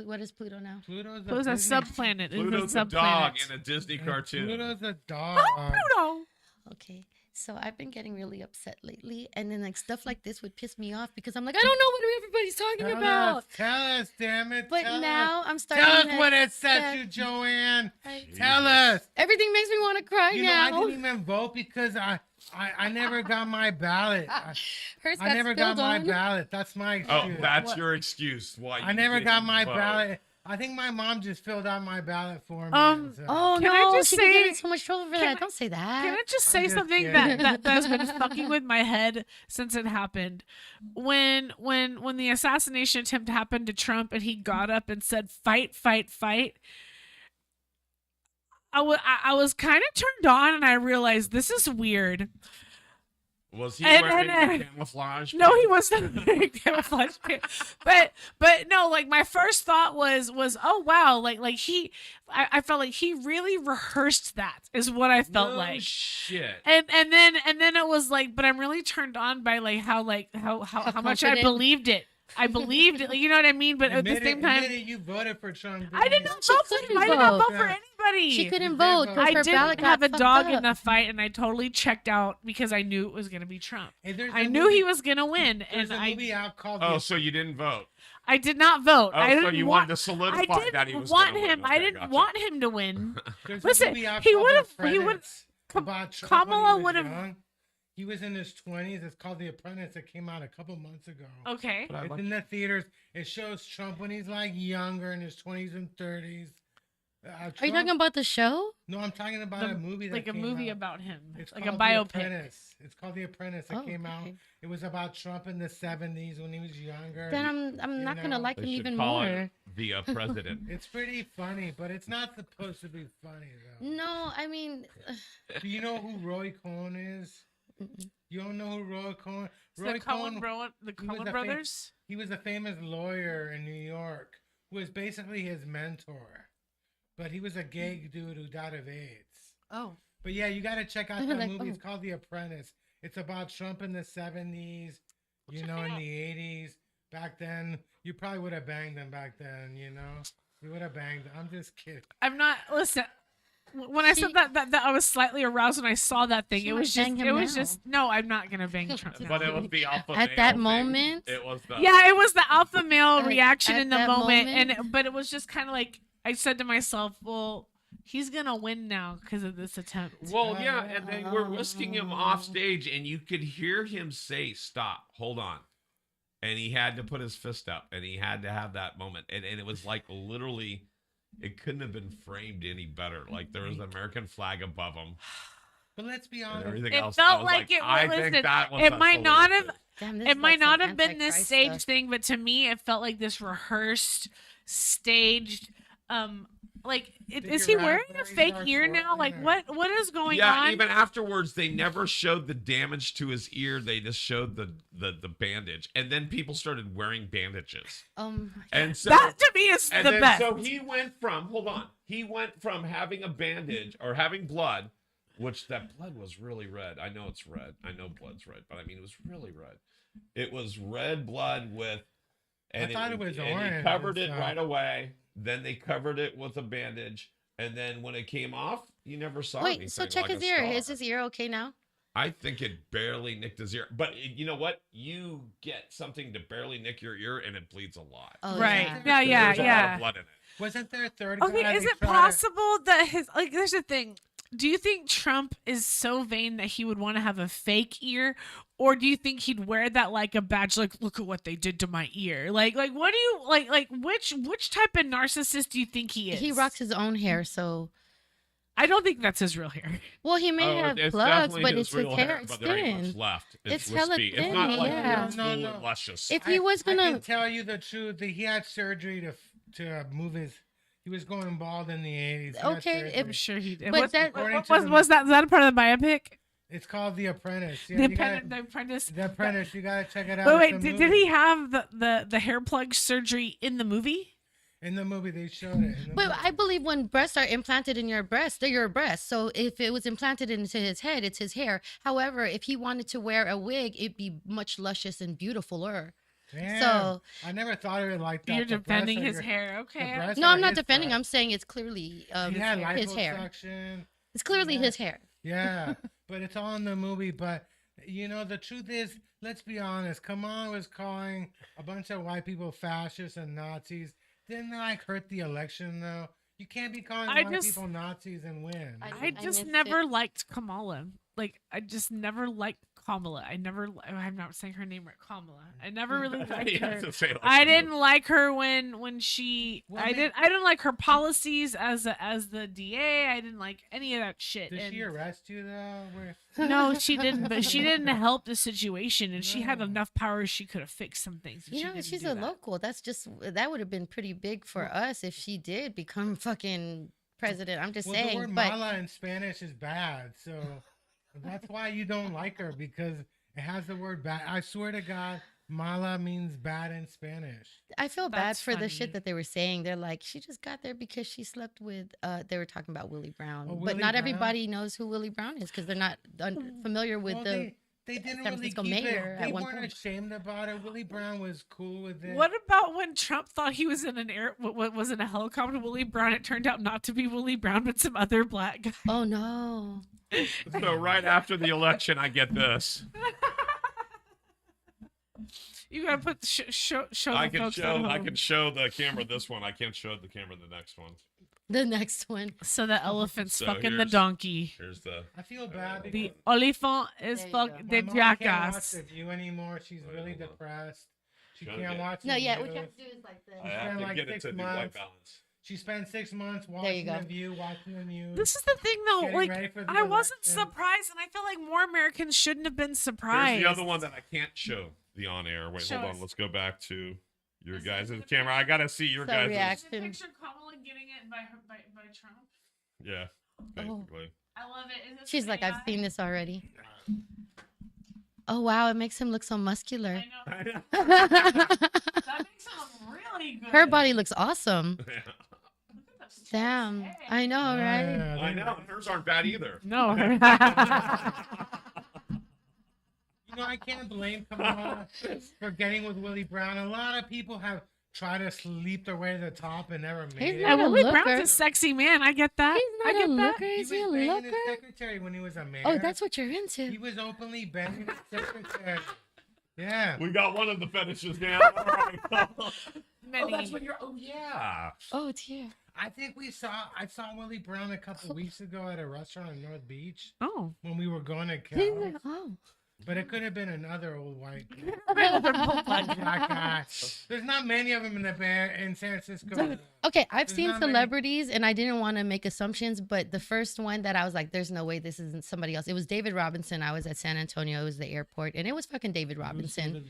What is Pluto now? Pluto's Pluto's a Disney- subplanet. Pluto's it's a a dog subplanet. in a Disney Yeah, cartoon. Pluto's a dog. Pluto. Okay. So I've been getting really upset lately, and then like stuff like this would piss me off because I'm like, I don't know what everybody's talking about. Tell us, damn it. But tell now us. I'm starting. Tell us to- what it said that- to Joanne. I- Tell us. Everything makes me want to cry You know, I now. didn't even vote because I never got my ballot. Hers I never got spilled my on. ballot. That's my excuse. Oh, that's What? your excuse. Why I you never got didn't my vote. ballot. I think my mom just filled out my ballot for me. so- Oh Can I no! just she could get say- in so much trouble for can that. I- Don't say that. Can I just I'm say just something kidding. that has been fucking with my head since it happened? When the assassination attempt happened to Trump and he got up and said fight, fight, fight. I was kind of turned on and I realized this is weird. Was he And- wearing and- camouflage? No, he wasn't wearing camouflage pants. But no, like my first thought was oh wow, like I felt like he really rehearsed that is what I felt No like. shit. And then it was like, but I'm really turned on by like how much I confident. believed it. I believed it, like, you know what I mean? But at the Admit it- same time, admit it, you voted for Trump. I did didn't not She vote for him. couldn't I did not vote. vote for anybody. She couldn't did vote vote. because I her ballot didn't have got a dog in fucked the up. fight, and I totally checked out because I knew it was gonna be Trump. Hey, there's I a knew movie- he was gonna win, There's and a movie out called. Oh, The- so you didn't vote? I did not vote. Oh, I so didn't you want. wanted to I solidify didn't that he was want gonna him. win. I Okay, didn't gotcha. want him to win. There's Listen, a movie out he called would've- The he would- Apprentice about Trump when Kamala he was would've- young. He was in his 20s. It's called The Apprentice. It came out a couple months ago. Okay. But I It's like- in the theaters. It shows Trump when he's like younger, in his 20s and 30s. Are you Trump- talking about the show? No, I'm talking about a movie that Like a came movie out. about him, It's like a called The biopic. Apprentice. It's called The Apprentice. It Oh, came out. okay. It was about Trump in the 70s when he was younger. Then I'm you not gonna know, like They him should even call more. it the president. It's pretty funny, but it's not supposed to be funny though. No, I mean, Do you know who Roy Cohn is? mm-mm. You don't know who Roy Cohn? It's Roy the Cohn. the he was Coen a brothers. He was a famous lawyer in New York who was basically his mentor, but he was a gay dude who died of AIDS. Oh, But yeah, you got to check out that Like, movie. oh. It's called The Apprentice. It's about Trump in the 70s, you check know, it in out. the 80s. Back then, you probably would have banged him back then, you know? You would have banged him. I'm just kidding. I'm not. Listen, when I said She- that I was slightly aroused when I saw that thing. She It might was just. bang him It was now. just. No, I'm not gonna bang Trump. now. But it was the alpha At male that thing. moment? It was the Yeah, it was the alpha male Like, reaction at in the that moment, moment? but it was just kind of like I said to myself, "Well, he's gonna win now because of this attempt." Well, yeah, and they were whisking him Oh. off stage, and you could hear him say, "Stop, hold on," and he had to put his fist up, and he had to have that moment, and it was like literally, it couldn't have been framed any better. Like there was the American flag above him But let's be and honest. everything It else. felt I was like it I was- think listen, that was it a might not have- solution. Damn, this It is might like not some have been this Antichrist stage stuff. thing, but to me, it felt like this rehearsed, staged. Is he wearing a raspberries fake are ear now? Like, shorter. what is going Yeah, on? even afterwards, they never showed the damage to his ear. They just showed the bandage, and then people started wearing bandages. And so That to me is and the then, best. so he went from he went from having a bandage or having blood, which that blood was really red. I know it's red. I know blood's red, but I mean it was really red. It was red blood with, and I thought it was and orange he covered and it stuff. right away. Then they covered it with a bandage, and then when it came off, you never saw anything. Wait, so check like his a ear. scar. Is his ear okay now? I think it barely nicked his ear, but you know what? You get something to barely nick your ear, and it bleeds a lot. Oh, Right. yeah. Yeah, There's a lot yeah. of blood in it. Wasn't there a third guy? Okay, is they it tried to- possible that his there's the thing. Do you think Trump is so vain that he would want to have a fake ear? Or do you think he'd wear that like a badge, like, look at what they did to my ear? Like what do you like which type of narcissist do you think he is? He rocks his own hair, so I don't think that's his real hair. well, he may have it's plugs, definitely but it's his real hair. It's but there ain't much thin. left. It's wispy. hella It's thin, not like yeah. full No, and no. luscious. If he was I gonna, can tell you the truth. That he had surgery to move his. He was going bald in the 80s. He had Okay, surgery. I'm sure he did. But What, that- According what to was the- was that? Is that a part of the biopic? It's called The Apprentice. Yeah, The you gotta- Apprentice. The Apprentice. The Apprentice. You gotta check it out. But It's wait, a did movie. he have the hair plug surgery in the movie? In the movie, they showed it. In the but movie. I believe when breasts are implanted in your breast, they're your breasts. So if it was implanted into his head, it's his hair. However, if he wanted to wear a wig, it'd be much luscious and beautifuler. Damn, So I never thought of it like that. You're The breasts defending are his your- hair, the okay? breasts No, are I'm not his defending. breasts. I'm saying it's clearly He had his hair. liposuction. It's clearly Yeah. his hair. Yeah, but it's all in the movie. But you know, the truth is, let's be honest. Kamala was calling a bunch of white people fascists and Nazis. Didn't that like hurt the election though? You can't be calling I white just- people Nazis and win. I I just missed never it. liked Kamala. Like I just never liked Kamala. I'm not saying her name right. Kamala. I never really liked You have her. to say it like I you didn't do. like her when she. Well, I didn't like her policies as the DA. I didn't like any of that shit. Did she and- arrest you though? Where- No, she didn't. But she didn't help the situation, and she had No. enough power. She could have fixed some things. but You she know, didn't she's do a that. local. That would have been pretty big for us if she did become fucking president. I'm just Well, the saying. word But mala in Spanish is bad, so that's why you don't like her because it has the word bad. I swear to God, mala means bad in Spanish. I feel bad That's for the funny. shit that they were saying. They're like, she just got there because she slept with. They were talking about Willie Brown, Oh, but Willie not Brown? everybody knows who Willie Brown is because they're not familiar with Well, the. they didn't San really Francisco keep mayor it. They at one weren't point. ashamed about it. Willie Brown was cool with it. What about when Trump thought he was in an air? What was in a helicopter? Willie Brown. It turned out not to be Willie Brown, but some other black guy. Oh no! So right after the election, I get this. You gotta put show the I can folks at show. I home. can show the camera this one. I can't show the camera the next one. The next one. So the elephant's So fucking the here's- donkey. Here's the. I feel bad The because elephant is There you fuck go. my the mom can't watch jackass. the View anymore. She's Wait, really hold on. depressed. She Gotta can't get- watch. No, the yeah, we news. can't do it like this. I spent have to like get it 6 to do white months. balance. She spent 6 months you watching go. the View, watching the news. This is the thing, though. Getting Like, ready for the I wasn't election. surprised, and I feel like more Americans shouldn't have been Here's surprised. the other one that I can't show the on air. Wait, Show hold on. us. Let's go back to your This guys' is the camera. I gotta see your So guys'. react- Is the picture Kamala getting it by Trump? Yeah, basically. I love it. Is this She's an like, AI? I've seen this already. Oh wow, it makes him look so muscular. I know. Her That makes him look really good. body looks awesome. Look at those tits. Damn, Hey. I know, right? Yeah, I know. Hers aren't bad either. No. You know, I can't blame Kamala for getting with Willie Brown. A lot of people have tried to sleep their way to the top and never He's made it. Yeah, not a Willie looker. Brown's a sexy man. I get that. He's I not get a that. looker. He Is was he a banging looker? his secretary when he was a mayor. Oh, that's what you're He into. was openly banging his secretary. Yeah. We got one of the fetishes now. All right. Oh, Many. that's when you're. Oh yeah. Oh, it's here. I think I saw Willie Brown a couple weeks ago at a restaurant in North Beach Oh. when we were going to He's Cal. like, oh. But it could have been another old white They're both black guy. There's not many of them in the in San Francisco. Okay, I've There's seen not many- celebrities and I didn't want to make assumptions, but the first one that I was like, there's no way this isn't somebody else. It was David Robinson. I was at San Antonio. It was the airport, and it was fucking David Robinson.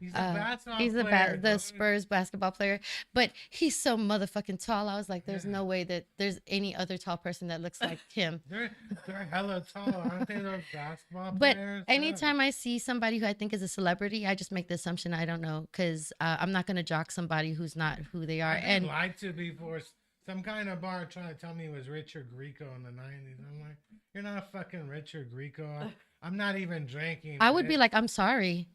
He's a Uh, basketball he's player. the dude. Spurs basketball player, but he's so motherfucking tall. I was like, there's Yeah. no way that there's any other tall person that looks like him. They're hella tall, aren't they? Those basketball But players. anytime I see somebody who I think is a celebrity, I just make the assumption I don't know because I'm not going to jock somebody who's not who they are. I've been And lied to before. Some kind of bar trying to tell me it was Richard Grieco in the 90s. I'm like, you're not fucking Richard Grieco. I'm not even drinking. I would be bitch. like, I'm sorry.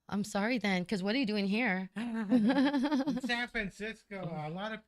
I'm sorry then, because what are you doing here? In San Francisco, a lot of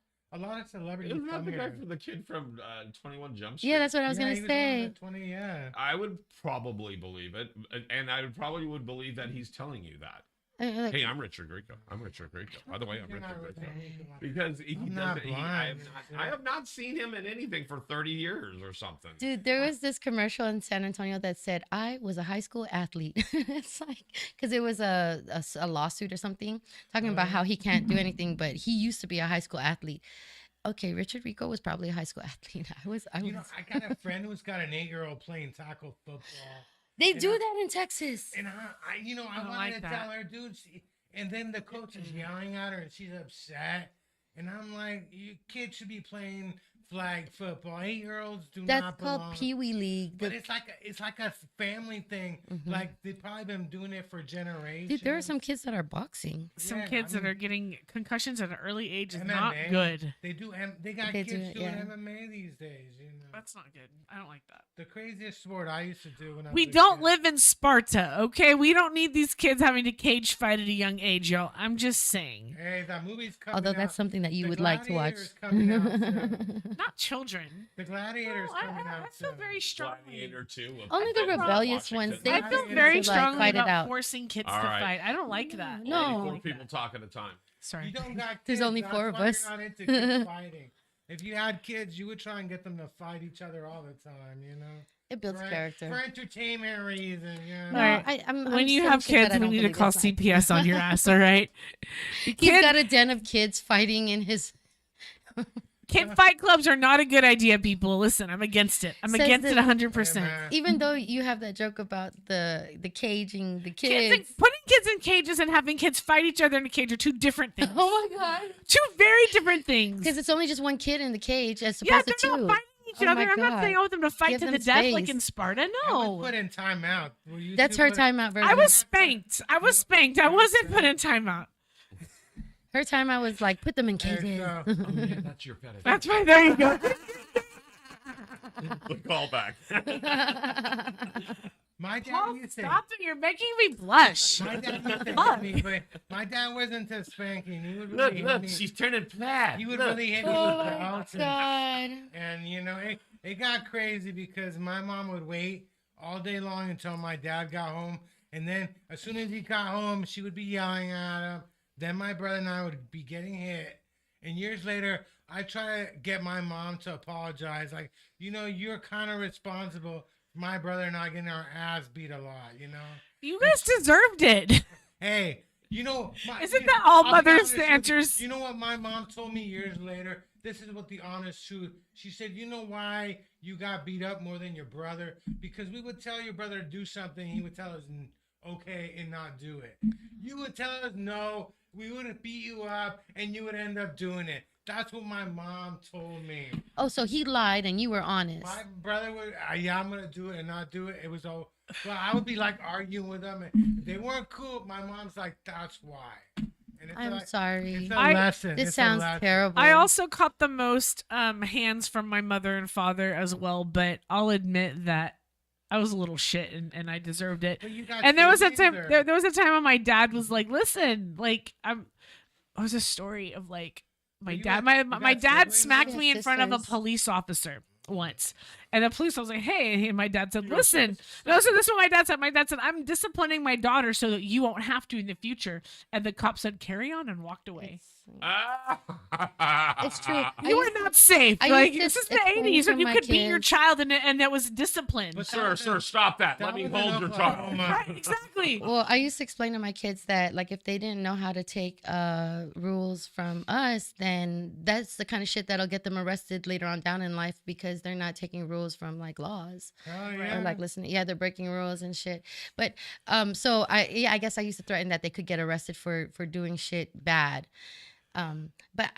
celebrities Isn't that come the guy here. from the kid from 21 Jump Street? Yeah, that's what I was Yeah, going he to was on say. the 20, yeah. I would probably believe it, and I probably would believe that he's telling you that. Like, Hey, I'm Richard Grieco. I'm Richard Grieco. By the way, I'm You're not Richard Grieco. Richard Grieco. Because he I'm not doesn't. blind. I have not seen him in anything for 30 years or something. dude, there was this commercial in San Antonio that said, I was a high school athlete. It's like, because it was a lawsuit or something talking about how he can't do anything, but he used to be a high school athlete. Okay, Richard Rico was probably a high school athlete. I was. You know, I got a friend who's got an 8-year-old playing tackle football. They and do I- that in Texas. And I don't wanted like to that. tell her, dude. And then the coach is yelling at her, and she's upset. And I'm like, you kids should be playing flag football. 8-year-olds do That's not called belong. Pee Wee League. But it's like a family thing. Mhm. Like they've probably been doing it for generations. Dude, there are some kids that are boxing. Some Yeah, kids I that mean- are getting concussions at an early age is not MMA. good. They do. They got They do kids it, doing yeah. MMA these days. You know, That's not good. I don't like that. the craziest sport I used to do when I was We a don't kid. live in Sparta, okay? We don't need these kids having to cage fight at a young age, y'all. I'm just saying. Hey, that movie's coming. Although out. that's something that you The would like to watch. Gladiator's coming out soon. Not children. The Gladiator's No, coming out. I feel soon. very strongly. Gladiator 2. Only the rebellious ones, they I I feel think very it's like strongly fight it about out. forcing kids All to right. fight. I don't like that. No. I don't 4 like people that. talk at a time. Sorry. You don't got There's kids, only that's 4 of why us. You're not into kids fighting. If you had kids, you would try and get them to fight each other all the time. You know, It builds for character. entertainment reasons. Yeah. No, All right. I'm When you so have sick that kids, I we don't need to believe call that's not- CPS on your ass, all right? He's Kid, got a den of kids fighting in his. kid fight clubs are not a good idea, people. Listen, I'm against it. I'm Says against it that- 100%. man. Even though you have that joke about the caging the Kids kids. putting kids in cages and having kids fight each other in a cage are two different things. Oh my god! Two very different things. Because it's only just one kid in the cage as Yeah, opposed they're to not 2. fighting each Oh my other. I'm not God. saying I want them to fight Give to them the death like space. in Sparta. I No. was put in timeout. Were you That's two her put- timeout version. I was spanked. I was spanked. I wasn't put in timeout. Her timeout was like put them in There's, cages. Oh, yeah, that's your fetish. That's right. There you go. The callback. My dad Paul, used to. stop it. You're making me blush. My dad used to Fuck. hit me, but my dad wasn't into spanking. He would Look, really look, hit me. she's turning plaid. He would Look. really hit me Oh with the my belts god! and you know it got crazy because my mom would wait all day long until my dad got home, and then as soon as he got home, she would be yelling at him. Then my brother and I would be getting hit, and years later, I try to get my mom to apologize. Like, you know, you're kind of responsible for my brother and I getting our ass beat a lot. You know, You guys deserved it. hey. You know, Isn't that all I'll be mothers' honest with you. answers? You know what my mom told me years later? This is what the honest truth. She said, you know why you got beat up more than your brother? Because we would tell your brother to do something, he would tell us okay and not do it. You would tell us no, we would beat you up, and you would end up doing it. That's what my mom told me. Oh, so he lied and you were honest. My brother would, yeah, I'm gonna do it and not do it. It was all. Well, I would be like arguing with them, and they weren't cool. My mom's like, "That's why." And it's I'm like, sorry. It's a I- lesson. This It's a sounds lesson. terrible. I also caught the most hands from my mother and father as well, but I'll admit that I was a little shit and I deserved it. But you got And there was a siblings, time or- there was a time when my dad was like, "Listen, like it was a story of like my You dad got- you my got dad siblings? smacked Yeah, me in front of a sisters. police officer once. And the police was like, "Hey," and my dad said, "Listen." No, so this is what my dad said. My dad said, "I'm disciplining my daughter so that you won't have to in the future." And the cop said, "Carry on," and walked away. It's true. You were not safe. I Like, used to this is the explain 80s to when you my could beat your kids- child and that was discipline. But Sir, stop that. that Let me was hold in your child. Oklahoma. Right, exactly. Well, I used to explain to my kids that, like, if they didn't know how to take rules from us, then that's the kind of shit that'll get them arrested later on down in life because they're not taking rules from like laws Hell or yeah. like listening. Yeah, they're breaking rules and shit. But so I guess I used to threaten that they could get arrested for doing shit bad. But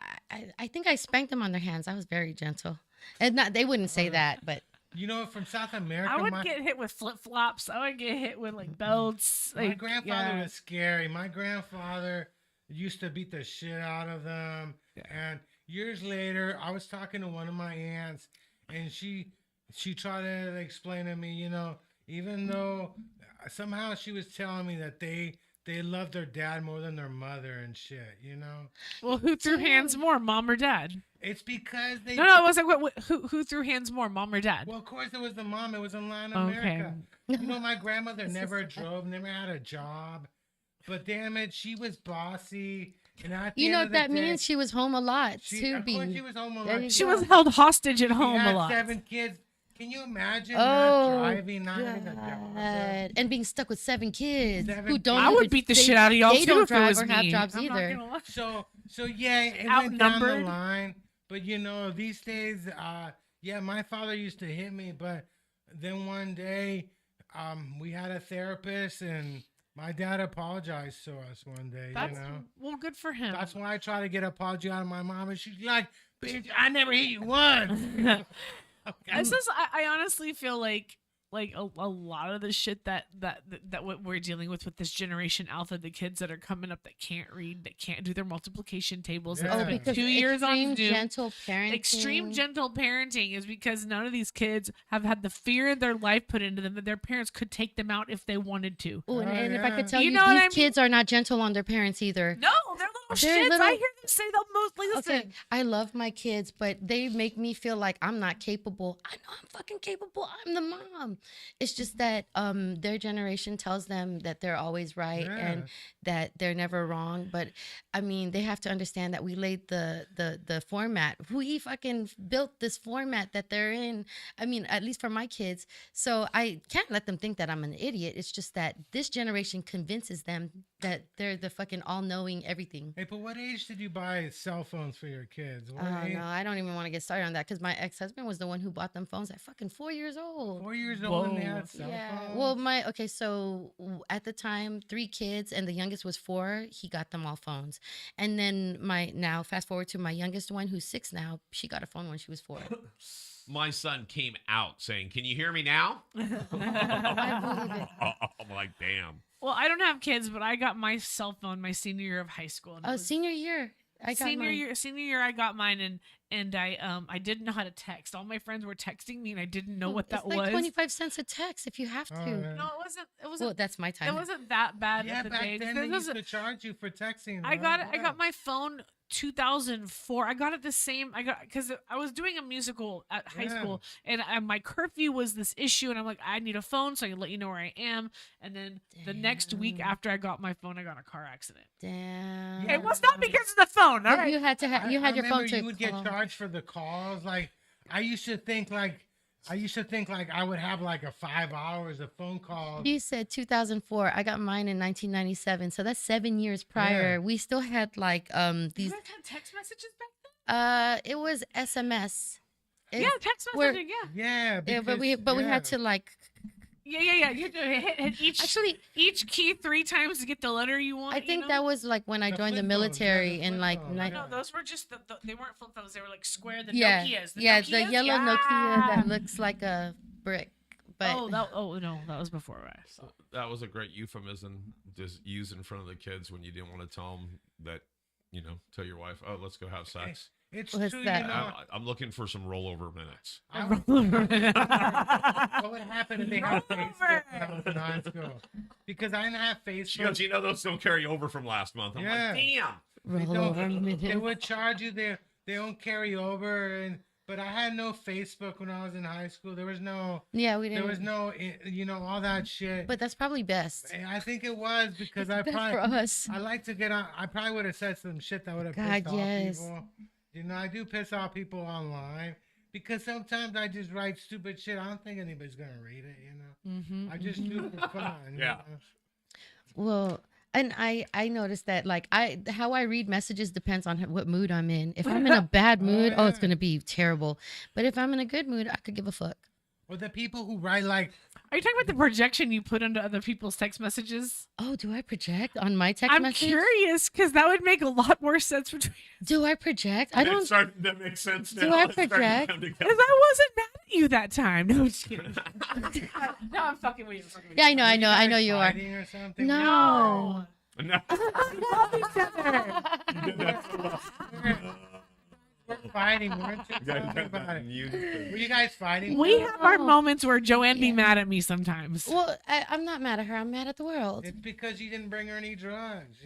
I think I spanked them on their hands. I was very gentle, and not they wouldn't say that, but. You know, from South America, I would get hit with flip flops. I would get hit with like belts. my Like, grandfather yeah. was scary. My grandfather used to beat the shit out of them. And years later, I was talking to one of my aunts, and she tried to explain to me, you know, even though somehow she was telling me that they loved their dad more than their mother and shit, you know. Well, who threw hands more, mom or dad? It's because they. No, it was like who threw hands more, mom or dad? Well, of course, it was the mom. It was in Latin Okay. America. You know, my grandmother never drove, never had a job. But damn it, she was bossy. And at the You know end what of the that day, means? She was home a lot too. of course, she was home a There lot. you She go. was held hostage at She home had a lot. 7 kids. Can you imagine Oh, not driving, not having a job? God. And being stuck with 7 kids 7 who don't. kids. I would even- beat the they- shit out of y'all They too don't if it drive was or have me. jobs I'm not either. gonna lie. So yeah, it went down the Outnumbered. line. But you know, these days, yeah, my father used to hit me, but then one day, we had a therapist, and my dad apologized to us one day. That's you know, well, good for him. that's why I try to get an apology out of my mom, and she's like, "Bitch, I never hit you once." It's just, I honestly feel like a lot of the shit that what we're dealing with this generation alpha, the kids that are coming up that can't read, that can't do their multiplication tables, Yeah. that Oh, spend because 2 years on extreme Zoom. gentle parenting. Extreme gentle parenting is because none of these kids have had the fear of their life put into them that their parents could take them out if they wanted to. Ooh, Oh, and if I yeah. could tell You you, know what these I mean? kids are not gentle on their parents either. No, they're little They're shits. little- I hear them say they'll mostly listen. Okay, I love my kids, but they make me feel like I'm not capable. I know I'm fucking capable. I'm the mom. It's just that their generation tells them that they're always right and that they're never wrong. But I mean, they have to understand that we laid the format. We fucking built this format that they're in. I mean, at least for my kids. So I can't let them think that I'm an idiot. It's just that this generation convinces them that they're the fucking all-knowing everything. Hey, but what age did you buy cell phones for your kids? What Oh age? no, I don't even want to get started on that because my ex-husband was the one who bought them phones at fucking 4 years old. 4 years old and they Whoa. had cell Yeah. phones? Well, so at the time, 3 kids and the youngest was 4. He got them all phones, and then now fast forward to my youngest one who's 6 now. She got a phone when she was 4. My son came out saying, "Can you hear me now?" I believe it. I'm like, damn. Well, I don't have kids, but I got my cell phone my senior year of high school. And it Oh, was- senior year, I got senior mine. year I got mine, and I didn't know how to text. All my friends were texting me and I didn't know what that it's like was. 25 cents a text if you have to. Oh, yeah. No, it wasn't Well, that's my time. it wasn't that bad Yeah, at the back day. then There they was used a- to charge you for texting. I got right? I got my phone 2004. I got it the same. I got because I was doing a musical at high Yeah. school, and my curfew was this issue, and I'm like, I need a phone so I can let you know where I am. And then the next week Damn. after I got my phone, I got in a car accident. Damn. Yeah. It was not because of the phone. All But right. you had to you had I your phone remember to you would get call. charged for the calls. Like I used to think like I would have like a 5 hours of phone calls. You said 2004. I got mine in 1997, so that's 7 years prior. Yeah. We still had like You these. guys had text messages back then? It was SMS. It- Yeah, text we're- messaging. Yeah. Yeah, Yeah, but we yeah. had to like Yeah. You had to hit each actually. each key 3 times to get the letter you want. I think you know? that was like when I The joined the flip phones, yeah, military the in flip like phones, nine. yeah. No, those were just they weren't flip phones. They were like square. The Yeah, Nokias. The yeah, Nokias? the yellow Yeah. Nokia that looks like a brick. But Oh no, that was before I saw. That was a great euphemism just use in front of the kids when you didn't want to tell them that, tell your wife, "Oh, let's go have sex." It's What's true, that? you know. I'm looking for some rollover minutes. I would- what would happen if they had Rollover. Facebook when I was in high school? Because I didn't have Facebook. She goes, those don't carry over from last month. I'm Yeah. like, damn. They roll don't- over a minute. They would charge you. They don't carry over, and But I had no Facebook when I was in high school. There was no, Yeah, we there didn't. was no, all that shit. But that's probably best. And I think it was because It's I best probably, for us. I like to get on. I probably would have said some shit that would have God, pissed yes. off people. I do piss off people online because sometimes I just write stupid shit. I don't think anybody's gonna read it. Mm-hmm, I just do it for fun. Yeah. Well, and I noticed that like how I read messages depends on what mood I'm in. If I'm in a bad mood, oh, it's yeah. gonna be terrible. But if I'm in a good mood, I could give a fuck. Or the people who write like, Are you talking about the projection you put into other people's text messages? Oh, do I project on my text I'm message? curious because that would make a lot more sense between. Do I project? I It's don't. starting to make sense now. Do I It's starting to project? come together. Because I wasn't mad at you that time. No, I'm just kidding. No, I'm fucking with you. I'm fucking with Yeah, I you. know, I know, I know you are. fighting or something. No. No. We love each other. You did that so well. We're fighting, weren't you? You guys Tell me had about that it. in unison. Were you guys fighting? We have our No. moments where Joanne be Yeah. mad at me sometimes. Well, I'm not mad at her. I'm mad at the world. It's because you didn't bring her any drugs.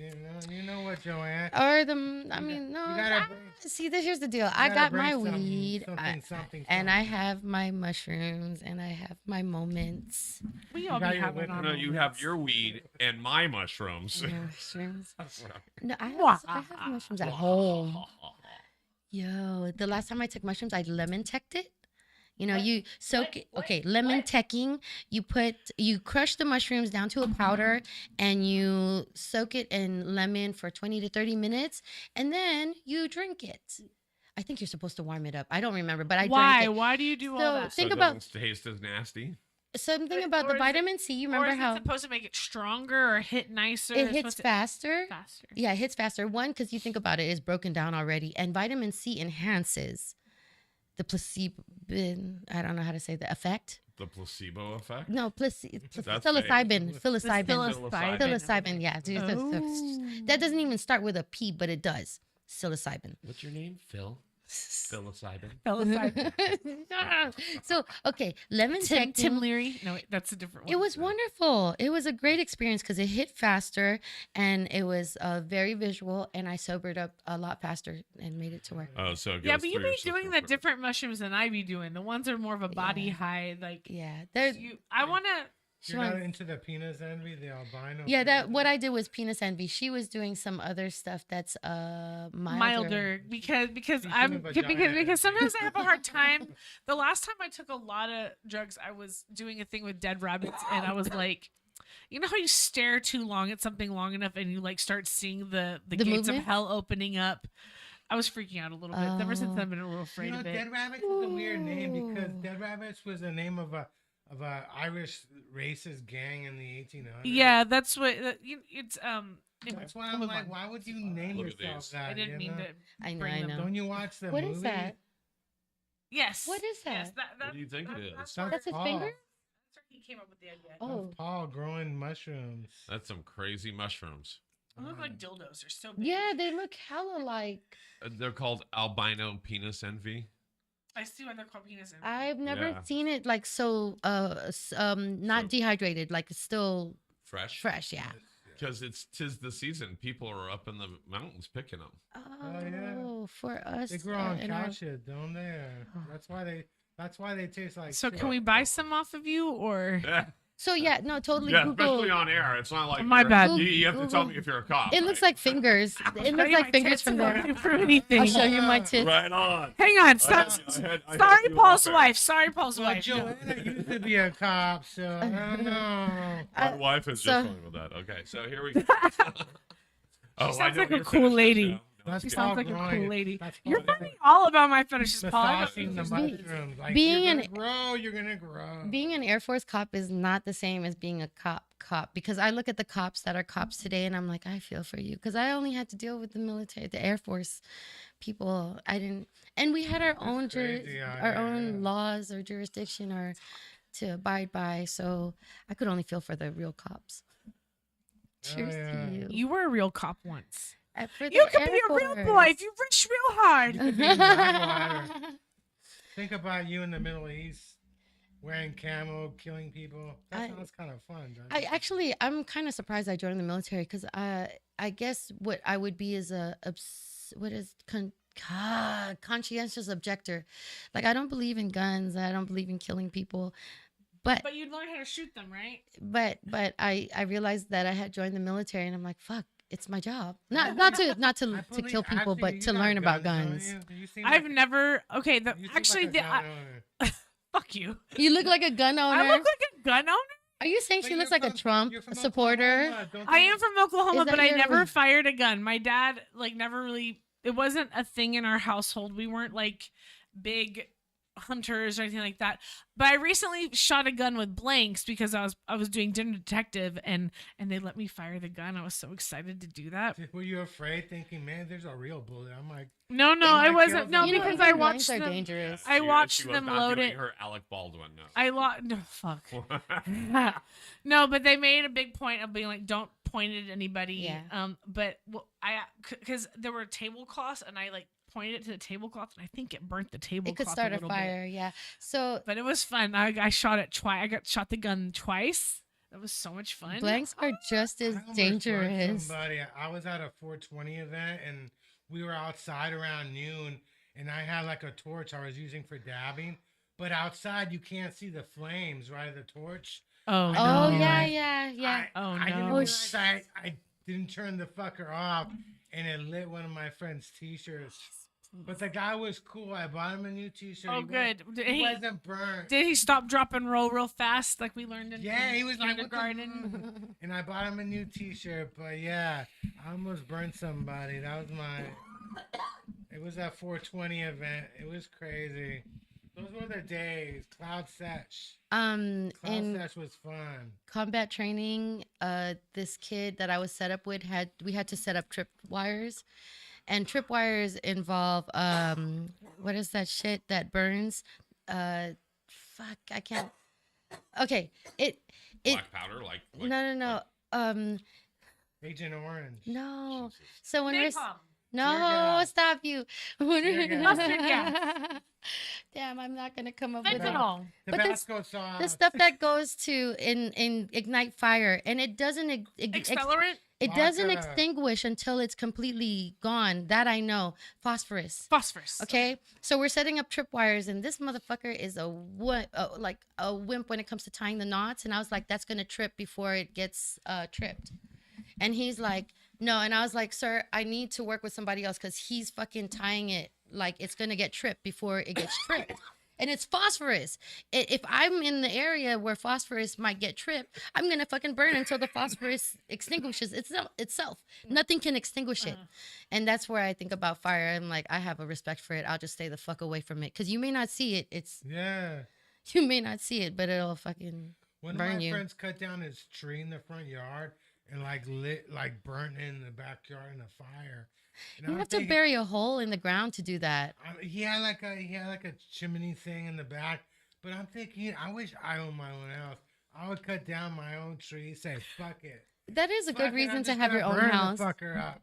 You know what, Joanne? Or the, I mean, no. you gotta I- bring- see, here's the deal. You I gotta got bring my something, weed, something, and I have my mushrooms, and I have my moments. We all got be your having whip- our No, you have moments. your weed and my mushrooms. Mushrooms. No, Wah. I have mushrooms at home. Yo, the last time I took mushrooms, I lemon teched it. You soak it. Okay, lemon teching. You crush the mushrooms down to a powder and you soak it in lemon for 20 to 30 minutes and then you drink it. I think you're supposed to warm it up. I don't remember, but I Why? drank it. Why do you do all So, that? think so it about- doesn't taste as nasty. Something Or- about or the is it- vitamin C. You Or remember is how it supposed to make it stronger or hit nicer? it It's hits supposed to- faster? faster. Yeah, it hits faster. One, because you think about it, it's broken down already. And vitamin C enhances the placebo, I don't know how to say the effect. The placebo effect. No, That's psilocybin. Psilocybin. Psilocybin. Psilocybin, yeah. Oh. That doesn't even start with a P, but it does. Psilocybin. What's your name? Phil. Psilocybin. Psilocybin. So, okay, lemon Tim teching. Leary. No, wait, that's a different one. It was wonderful. It was a great experience because it hit faster and it was very visual, and I sobered up a lot faster and made it to work. Oh, so it Yeah, goes but you through be your system doing the quicker. different mushrooms than I be doing. The ones that are more of a body Yeah. high, like Yeah, there's. I want to. You're not into the penis envy, the albino. Yeah, that penis what I did was penis envy. She was doing some other stuff that's milder because She's I'm doing because vagina. because sometimes I have a hard time. The last time I took a lot of drugs, I was doing a thing with dead rabbits, and I was like, you know how you stare too long at something long enough, and you like start seeing the gates movement? of hell opening up. I was freaking out a little bit. Ever since Oh. I've been a little afraid of it. Dead Rabbits is a weird name because Ooh. Dead Rabbits was the name of a Irish racist gang in the 1800s. Yeah, that's what it's anyway, That's why we'll I'm move like, on. why would you name Look at yourself these. that? I didn't you mean know? to. I know, bring I them. know. Don't you watch the What movie? is that? Yes. What is Yes, that? What do you think it is? That's That's That's his Paul. finger? That's where he came up with the idea. That's Oh, Paul growing mushrooms. That's some crazy mushrooms. They look like dildos. They're so big. yeah, they look hella like. They're called albino penis envy. I see why they're called penis. I've never Yeah. seen it like so not So- dehydrated, like it's still Fresh. fresh. Yeah. Because tis the season. People are up in the mountains picking them. Oh, yeah. for us. They grow on in our- couches, don't they? That's why they taste like. So shit. can we buy some off of you or? Yeah, So yeah, no, totally. yeah, Google. especially on air. It's not like My you're- bad. You have to tell Google. me if you're a cop. It looks like fingers. It looks like fingers from there. For anything. I'll show you my tits. right on. Hang on. Stop. I had Sorry, you Paul's off air. wife. Sorry, Paul's Well, wife. Joanna used to be a cop, so I don't know. My wife is so- just fine with that. Okay, so here we go. Oh, I sounds know like a you're cool finished lady. now. No, That's She it's sounds Paul like a growing cool it. lady. That's You're Paul finding all about my fetishes, Paul. I massaging the don't- mushrooms. Like, Being you're an- gonna grow, you're gonna grow. Being an Air Force cop is not the same as being a cop because I look at the cops that are cops today and I'm like, I feel for you because I only had to deal with the military, the Air Force people. I didn't, and we had our own crazy out our here, own yeah. laws or jurisdiction or to abide by. So I could only feel for the real cops. Cheers yeah. to you. You were a real cop once. For the You could Air be a real Force. boy if you reach real hard. could be in Blackwater. Think about you in the Middle East, wearing camo, killing people. That I- sounds kind of fun. Doesn't I it? actually, I'm kind of surprised I joined the military because I guess what I would be is what is God, conscientious objector. Like, I don't believe in guns. I don't believe in killing people. But But you'd learn how to shoot them, right? but I realized that I had joined the military, and I'm like, fuck, it's my job. Not to believe- kill people, actually, but you to got learn about don't guns. you? You seem I've like- never. Okay, the you seem actually, like a gun owner. fuck you. You look like a gun owner. I look like a gun owner. Are you saying But she you're looks like a from- Trump you're from supporter? Oklahoma, don't I they- am from Oklahoma, Is that but I your- never fired a gun. My dad like never really. It wasn't a thing in our household. We weren't like big hunters or anything like that. But I recently shot a gun with blanks because I was doing dinner detective and they let me fire the gun. I was so excited to do that. Were you afraid, thinking, man, there's a real bullet? I'm like, No, They I might wasn't. kill No, somebody. because You know, I even watched blanks are them. dangerous. I watched she was them not load giving it. her Alec Baldwin. No. No, fuck. No, but they made a big point of being like, don't point it at anybody. Yeah. But because there were tablecloths and I like pointed it to the tablecloth and I think it burnt the tablecloth. It could start a little bit. fire, yeah. So But it was fun. I shot it twice. I got shot the gun twice. That was so much fun. blanks are just as I almost burned dangerous. somebody. I was at a 420 event and we were outside around noon, and I had like a torch I was using for dabbing. But outside, you can't see the flames, right? The torch. Oh, I Oh know, yeah, like, yeah. Oh, I didn't no. realize I didn't turn the fucker off, and it lit one of my friend's t-shirts. But the guy was cool. I bought him a new t-shirt. Oh, He good. Did He he, wasn't burnt. did he stop, drop, and roll real fast like we learned in Yeah, he was like, "What the kindergarten? And I bought him a new t-shirt. But yeah, I almost burned somebody. That was my. It was that 420 event. It was crazy. Those were the days. Cloud Sesh. Cloud In Sesh was fun. combat training, this kid that I was set up with we had to set up trip wires, and trip wires involve what is that shit that burns? Fuck, I can't. Okay, it Black powder, like no. Agent Orange. No. Jesus. So when we're Napalm. no, gas. stop you. When Tear we're- gas. Mustard gas. Damn, I'm not gonna come up with that. Fentanyl. But this- Tabasco sauce. The stuff that goes to in ignite fire, and it doesn't Accelerant. it doesn't Vodka. extinguish until it's completely gone. That I know. Phosphorus. Phosphorus. Okay, so we're setting up tripwires, and this motherfucker is like a wimp when it comes to tying the knots. And I was like, that's gonna trip before it gets tripped. And he's like, no. And I was like, sir, I need to work with somebody else because he's fucking tying it like it's gonna get tripped before it gets tripped. And it's phosphorus. If I'm in the area where phosphorus might get tripped, I'm gonna fucking burn until the phosphorus extinguishes itself. Nothing can extinguish it. And that's where I think about fire. I'm like, I have a respect for it. I'll just stay the fuck away from it because you may not see it. Yeah. You may not see it, but it'll fucking One burn of my you. friends cut down his tree in the front yard and burnt it in the backyard in a fire. And You I'm have to thinking- bury a hole in the ground to do that. He had like a chimney thing in the back, but I'm thinking I wish I owned my own house. I would cut down my own tree, say fuck it. That is a Fuck good it, I'm reason to just have your gonna own burn the house. fucker up.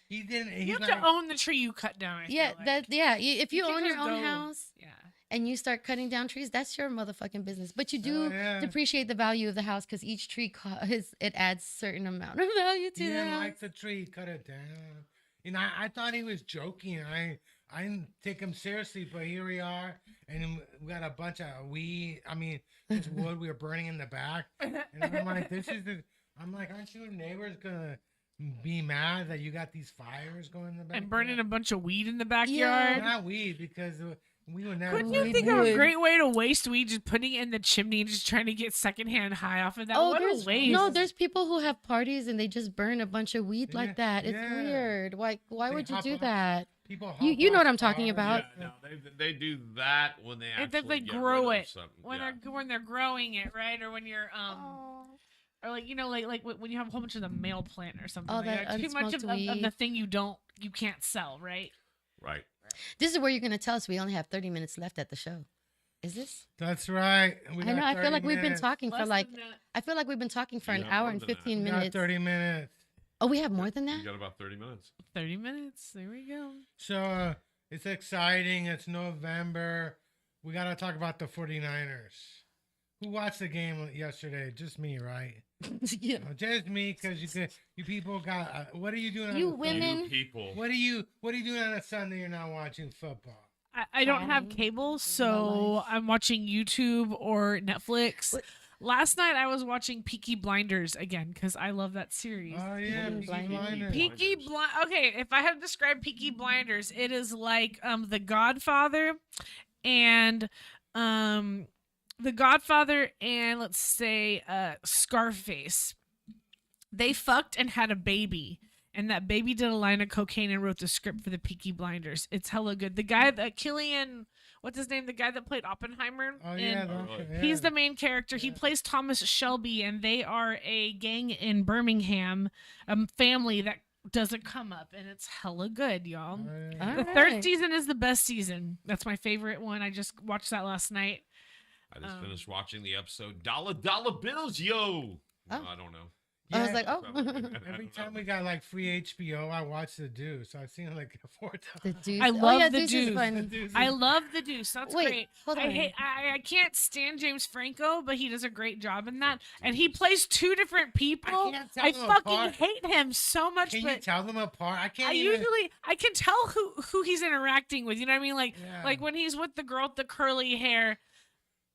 He didn't. You He's have like, to own the tree you cut down. I feel Yeah, like. if you can't own your just own go- house Yeah. and you start cutting down trees, that's your motherfucking business. But you do yeah. depreciate the value of the house because each tree it adds certain amount of value to He the didn't house. like the tree. He cut it down. And I thought he was joking. I didn't take him seriously, but here we are, and we got a bunch of weed. I mean, this wood we were burning in the back, and I'm like, I'm like, aren't your neighbors gonna be mad that you got these fires going in the back? And burning a bunch of weed in the backyard. Not weed because we would never. Couldn't you Weed think of a would. great way to waste weed? Just putting it in the chimney and just trying to get secondhand high off of that. What a waste! there's people who have parties and they just burn a bunch of weed Yeah, like that. It's yeah. weird. Why They would you hop do off- that? People hop You know what off I'm talking cars. about. Yeah, no, they do that when they If actually they get grow rid of it something. when Yeah. they're growing it, right? Or when you're or like like when you have a whole bunch of the male plant or something. Oh, like that too much of unsmoked the weed. thing you can't sell, right? Right. This is where you're gonna tell us we only have 30 minutes left at the show. Is this? That's right. We I got know. I 30 feel like we've been minutes. talking for Less like. than that. I feel like we've been talking for You an got hour more and than that. 15 We got minutes. 30 minutes. Oh, we have more than You that. got about 30 minutes. 30 minutes. There we go. So it's exciting. It's November. We got to talk about the 49ers. Who watched the game yesterday? Just me, right? Yeah. Just me, because you people got. What are you doing? You on a women- You people. What are you doing on a Sunday? You're not watching football. I don't have Fine. cable, My so life. I'm watching YouTube or Netflix. What- Last night I was watching Peaky Blinders again because I love that series. Oh yeah, Peaky Peaky Blinders. Blinders. Peaky Blind. Okay, if I had to describe Peaky Blinders, it is like The Godfather, and The Godfather, and let's say Scarface. They fucked and had a baby, and that baby did a line of cocaine and wrote the script for the Peaky Blinders. It's hella good. The guy that Killian, what's his name? The guy that played Oppenheimer. Oh yeah, in- yeah. He's the main character. He Yeah. plays Thomas Shelby, and they are a gang in Birmingham, family that does a come up, and it's hella good, y'all. Oh, yeah. All The right. third season is the best season. That's my favorite one. I just watched that last night. I just finished watching the episode Dollar Bills, yo. Oh. I don't know. I was Yeah. like, oh, Every time we got like free HBO, I watch The Deuce. I've seen it like 4 times. the Deuce. I Oh, love yeah, The Deuce is Deuce. fun. The Deuce I is- love The Deuce. That's Wait, great. hold I on. hate. I can't stand James Franco, but he does a great job in that. And he plays two different people. can't tell I them fucking apart. hate him so much. Can you but tell them apart? I can't I even. usually I can tell who he's interacting with. You know what I mean? Like Yeah. like when he's with the girl with the curly hair.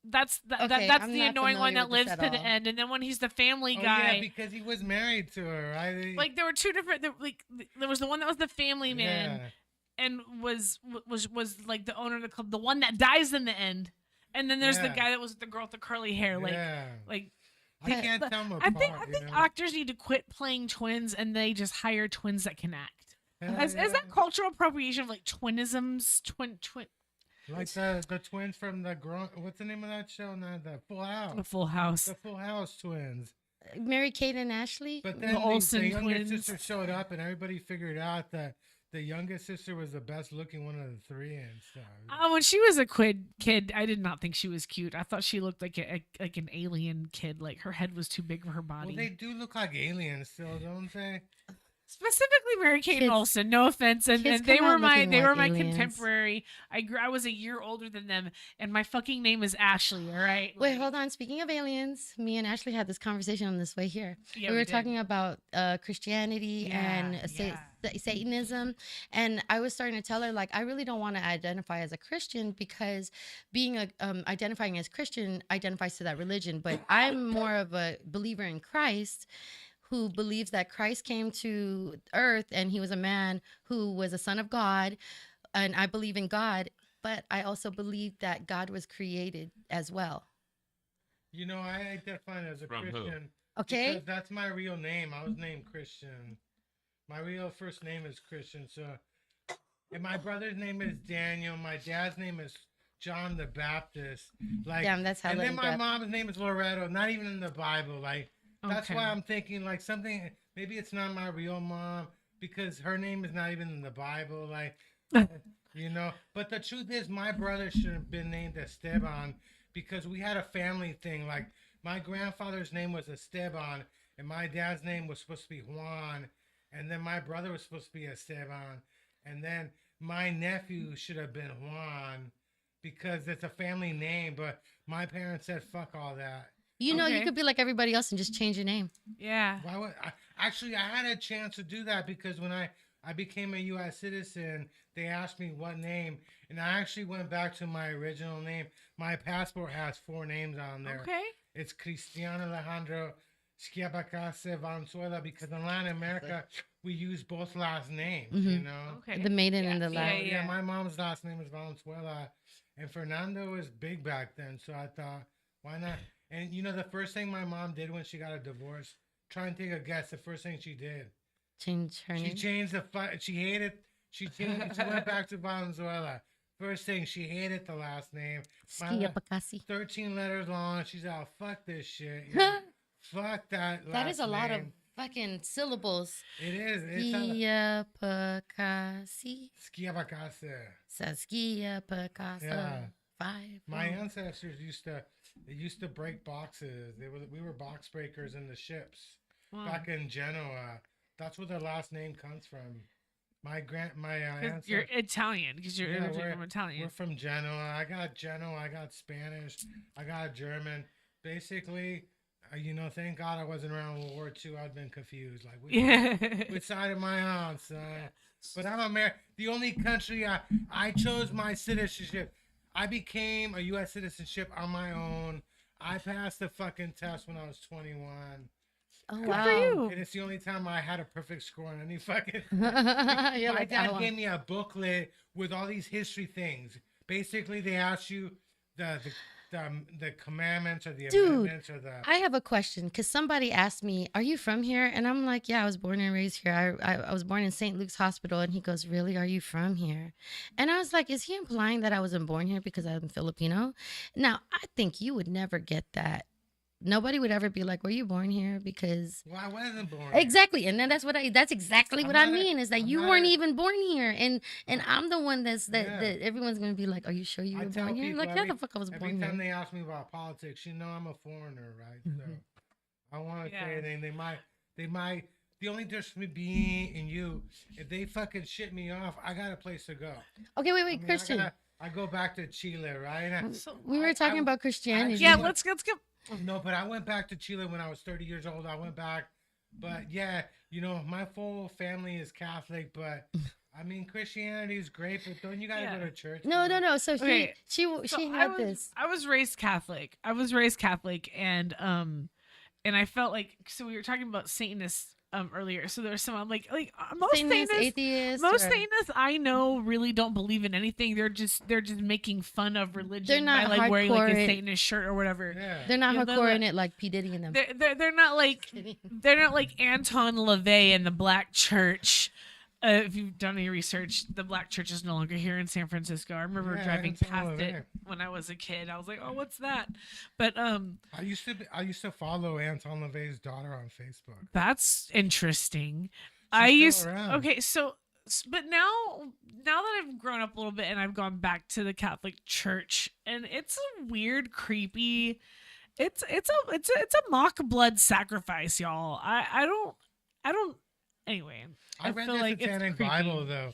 That's Okay, that's I'm the not annoying one familiar that with lives this to at the all. end. And then when he's the family Oh, guy. yeah, because he was married to her, right? Like there were two different there was the one that was the family man Yeah. and was like the owner of the club, the one that dies in the end, and then there's the Yeah. guy that was with the girl with the curly hair, like Yeah. like I can't but tell them I apart. think you know? actors need to quit playing twins and they just hire twins that can act. Yeah, Is yeah. that cultural appropriation of like twinisms? Twin Like the twins from the what's the name of that show now? The Full House. the Full House. The Full House twins. Mary Kate and Ashley. But The then Olsen the younger twins. sister showed up, and everybody figured out that the youngest sister was the best looking one of the three and stuff. When she was a kid, I did not think she was cute. I thought she looked like like an alien kid. Like her head was too big for her body. Well, they do look like aliens still, don't they? Specifically Mary Kate Kids- Olsen, no offense, and kids they come were out looking they were like my aliens. contemporary. I was a year older than them, and my fucking name is Ashley. All right. Wait, hold on. Speaking of aliens, me and Ashley had this conversation on this way here. Yeah, we were did. talking about Christianity and Satanism, and I was starting to tell her like I really don't want to identify as a Christian because being a identifying as Christian identifies to that religion, but I'm more of a believer in Christ, who believes that Christ came to earth and he was a man who was a son of God, and I believe in God, but I also believe that God was created as well. You know, I identify as a From who? Christian. Okay. Because that's my real name. I was named Christian. My real first name is Christian. So, and my brother's name is Daniel. My dad's name is John the Baptist. Like, Damn, that's how and then in my depth. mom's name is Loretto. Not even in the Bible. Like, that's Okay. why I'm thinking like something. Maybe it's not my real mom because her name is not even in the Bible. Like, you know. But the truth is, my brother should have been named Esteban because we had a family thing. Like, my grandfather's name was Esteban, and my dad's name was supposed to be Juan, and then my brother was supposed to be Esteban, and then my nephew should have been Juan because it's a family name. But my parents said, "Fuck all that." You know, you Okay. could be like everybody else and just change your name. Yeah. Why would actually I had a chance to do that because when I became a U.S. citizen, they asked me what name, and I actually went back to my original name. My passport has 4 names on there. Okay. It's Cristiano Alejandro Schiabacase Valenzuela because in Latin America we use both last names. You Mhm. know. Okay. The maiden and the So, last. yeah, my mom's last name is Valenzuela, and Fernando was big back then. So I thought, why not? And you know, the first thing my mom did when she got a divorce, try and take a guess. The first thing she did, Change her she name. changed she hated. She changed. She went back to Valenzuela. First thing, she hated the last name. Skia Pacasi. 13 letters long. She's all, fuck this shit. You know? Fuck that. That is a last lot of name." fucking syllables. It is. It's Skia Pacasi. Schiabacase. Saskia Pacasa. Yeah. 5. My ancestors used to break boxes. We were box breakers in the ships Wow. back in Genoa. That's where their last name comes from. My 'Cause ancestors. you're Italian. Because you're Yeah, originally from we're Italian. from Genoa. I got Genoa. I got Spanish. I got German. Basically, Thank God I wasn't around World War II. I'd been confused. Like, Yeah. which side am I on, son? But I'm American. The only country I chose my citizenship. I became a U.S. citizenship on my own. I passed the fucking test when I was 21. Oh Good wow. for you. And it's the only time I had a perfect score on any fucking. You're My like, dad "Oh, gave me a booklet with all these history things. Basically, they ask you the commandments or the Dude, amendments or the. I have a question because somebody asked me, "Are you from here?" And I'm like, "Yeah, I was born and raised here. I was born in St. Luke's Hospital." And he goes, "Really? Are you from here?" And I was like, "Is he implying that I wasn't born here because I'm Filipino?" Now, I think you would never get that. Nobody would ever be like, "Were you born here?" Because Well, I wasn't born. Here. exactly, and then that's exactly I'm what I not a- mean is that I'm you not weren't a- even born here, and I'm the one Yeah. that everyone's gonna be like, "Are you sure you I were tell born here?" people Like, yeah, the fuck I was every born time here. they ask me about politics, I'm a foreigner, right? So Mhm. I want to Yeah. say anything. They might. The only difference between me and you, if they fucking shit me off, I got a place to go. Okay, wait, I mean, Christian. I go back to Chile, right? So We were talking about Christianity. yeah, actually- let's get. No, but I went back to Chile when I was 30 years old. I went back, but yeah, my full family is Catholic, but I mean Christianity is great, but don't you gotta Yeah. go to church? No, bro? no, no. So Okay, she So had this. I was raised Catholic. And I felt like so we were talking about Satanists earlier. So there's some I'm like most Satanist, Satanists atheist. most or- Satanists I know really don't believe in anything. They're just making fun of religion They're not by like wearing like hardcore a in- Satanist shirt or whatever. Yeah. They're not Yeah, they're hardcore not- in it like P Diddy and them. They're not like Kidding. they're not like Anton LaVey and the Black Church. If you've done any research, the Black Church is no longer here in San Francisco. I remember Yeah, driving Anton past LaVey. it when I was a kid. I was like, "Oh, what's that?" But I used to follow Anton LaVey's daughter on Facebook. that's interesting. She's still around. Okay, so but now that I've grown up a little bit and I've gone back to the Catholic Church, and it's a weird, creepy. It's a mock blood sacrifice, y'all. I don't. Anyway, I read feel the like it's Satanic creepy. Bible though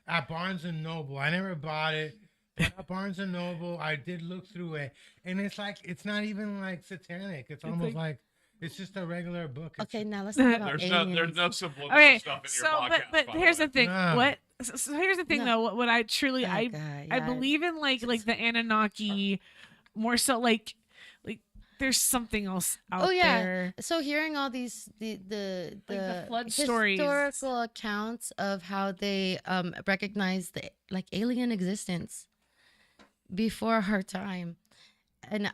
at Barnes and Noble. I never bought it, but at Barnes and Noble, I did look through it, and it's not even like satanic. It's almost like it's just a regular book. It's Okay, now let's talk about There's aliens. no subliminal Okay, stuff in so your podcast. but by the here's way. the thing. No. What? So here's the thing, No. though. What I truly Oh, I God, I yeah. believe in like the Anunnaki, more so like there's something else out Oh yeah. there. So hearing all these the the flood stories. historical accounts of how they recognize the like alien existence before our time. And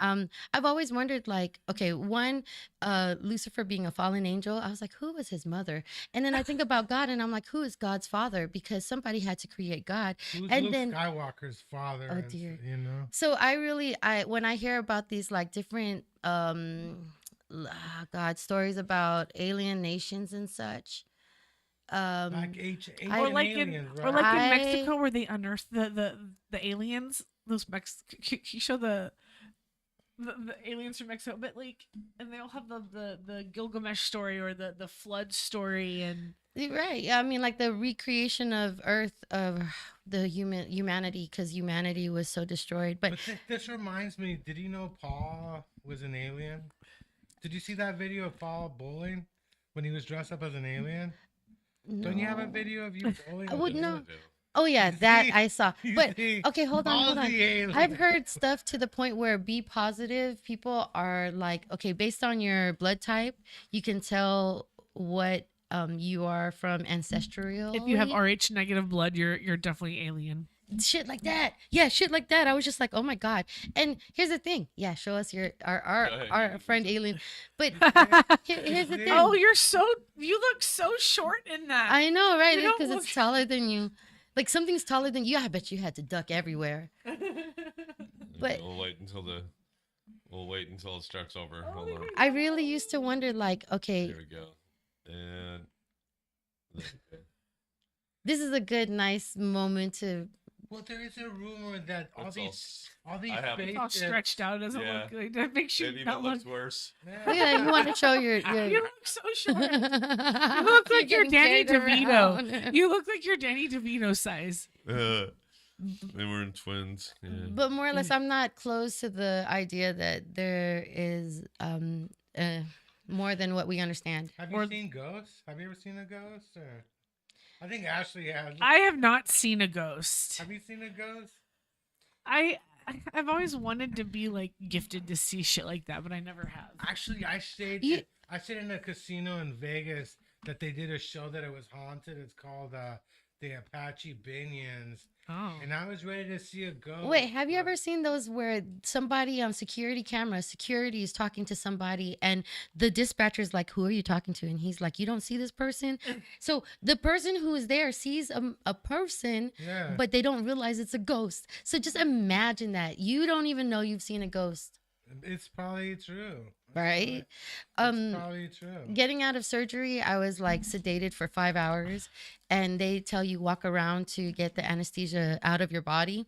I've always wondered, like, okay, one, Lucifer being a fallen angel, I was like, who was his mother? And then I think about God, and I'm like, who is God's father? Because somebody had to create God. Who's and Luke then- Skywalker's father? Oh, and, dear. So, So when I hear about these like different God stories about alien nations and such, like I- Or like aliens, in right? in Mexico where they unearthed the aliens. Those you show the aliens from Mexico, but like, and they all have the Gilgamesh story or the flood story, and right, yeah, I mean like the recreation of Earth of the humanity because humanity was so destroyed. But this reminds me. Did you know Paul was an alien? Did you see that video of Paul bowling when he was dressed up as an alien? Don't you have a no. video of you bowling? I would as an know. alien? Oh yeah, You that see? I saw. You But see? okay, hold on, hold Paul's on. the alien. I've heard stuff to the point where B positive people are like, okay, based on your blood type, you can tell what you are from ancestral. if you have Rh negative blood, you're definitely alien. shit like that. Yeah, shit like that. I was just like, oh my God. And here's the thing. Yeah, show us your Go our ahead. friend alien. But here's the thing. Oh, you look so short in that. I know, right? You don't Because look- it's taller than you. Like something's taller than you. I bet you had to duck everywhere. But- we'll wait until it starts over. Oh, Hold on. I really used to wonder, like, okay, Here we go. And there we go. this is a good, nice moment to. Well, there is a rumor that all It's these I have it. It's all spaceships. stretched out. It doesn't Yeah. look like that. Makes you It even not look. looks worse. Look at that. You want to show your. You look so short. you look like you're Danny DeVito. You look like you're Danny DeVito size. They were in twins. Yeah. But more or less, I'm not close to the idea that there is more than what we understand. Have you Or- seen ghosts? Have you ever seen a ghost? Or... I think Ashley has. I have not seen a ghost. Have you seen a ghost? I've always wanted to be like gifted to see shit like that, but I never have. Actually, I stayed. You- I stayed in a casino in Vegas that they did a show that it was haunted. It's called the Apache Binions, Oh. and I was ready to see a ghost. Wait, have you but- ever seen those where somebody on security camera, security is talking to somebody and the dispatcher's like, who are you talking to? And he's like, you don't see this person? So the person who is there sees a person, Yeah. but they don't realize it's a ghost. So just imagine that. You don't even know you've seen a ghost, It's probably true. right? It's probably true. Getting out of surgery, I was like sedated for 5 hours, and they tell you walk around to get the anesthesia out of your body.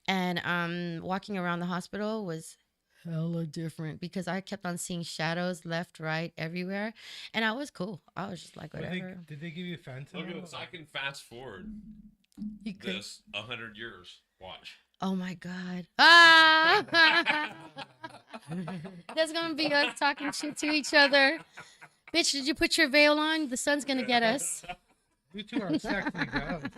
And walking around the hospital was hella different because I kept on seeing shadows left, right, everywhere, and I was cool. I was just like, But whatever. did they give you fentanyl? Look at this. I can fast forward You could- this 100 years. Watch. Oh my god! Ah! That's gonna be us talking shit to each other. Bitch, did you put your veil on? The sun's gonna get us. You two are sexy ghosts.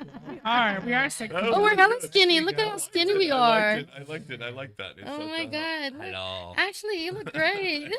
We are sick. Oh, we're hella skinny. Look at how skinny we are. I liked it. I like that. It's Oh so my fun. god! Look- Hello. Actually, you look great.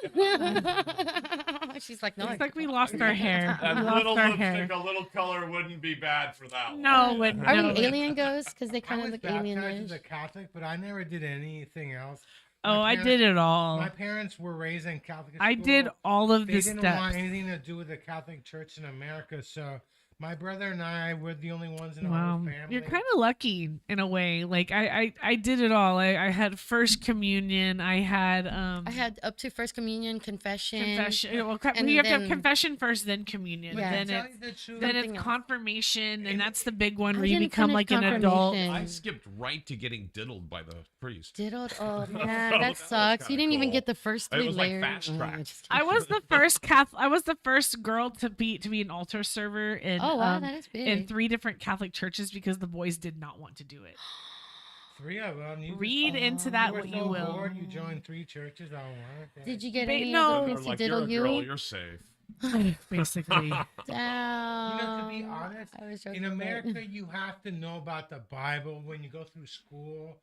She's like, no. It's like we lost our hair. We That lost little our lipstick, hair. a little color wouldn't be bad for that one. No, it wouldn't. Are no. we alien ghosts? Because they I kind of was look baptized alien. as a Catholic, but I never did anything else. Oh, My I did it all. My parents were raised in Catholic school. I did all of They the didn't want steps. anything to do with the Catholic Church in America, so my brother and I were the only ones in our Wow, whole family. you're kind of lucky in a way. Like I did it all. I had first communion. I had I had up to first communion, confession. confession. Well, and you have to have then- confession first, then communion, Yeah. then To tell it's you the truth, then Something it's else. confirmation, And- and that's the big one I where you didn't become finish like an adult. confirmation. I skipped right to getting diddled by the priest. Diddled. Oh That man, was that sucks. You kinda didn't even cool. get the first It 3 was like layers. fast track. Just I kidding. was the first Catholic. I was the first girl to be an altar server in Oh wow, that is big. in 3 different Catholic churches because the boys did not want to do it. 3 of them. You Read Oh, into just, that you were what so you will. bored, you joined 3 churches on one. Did you get Ba- any no. of the They're things to like, you're diddle a you? girl, you're safe. Basically, Damn. You know, to be honest, I was joking, in but- America, you have to know about the Bible when you go through school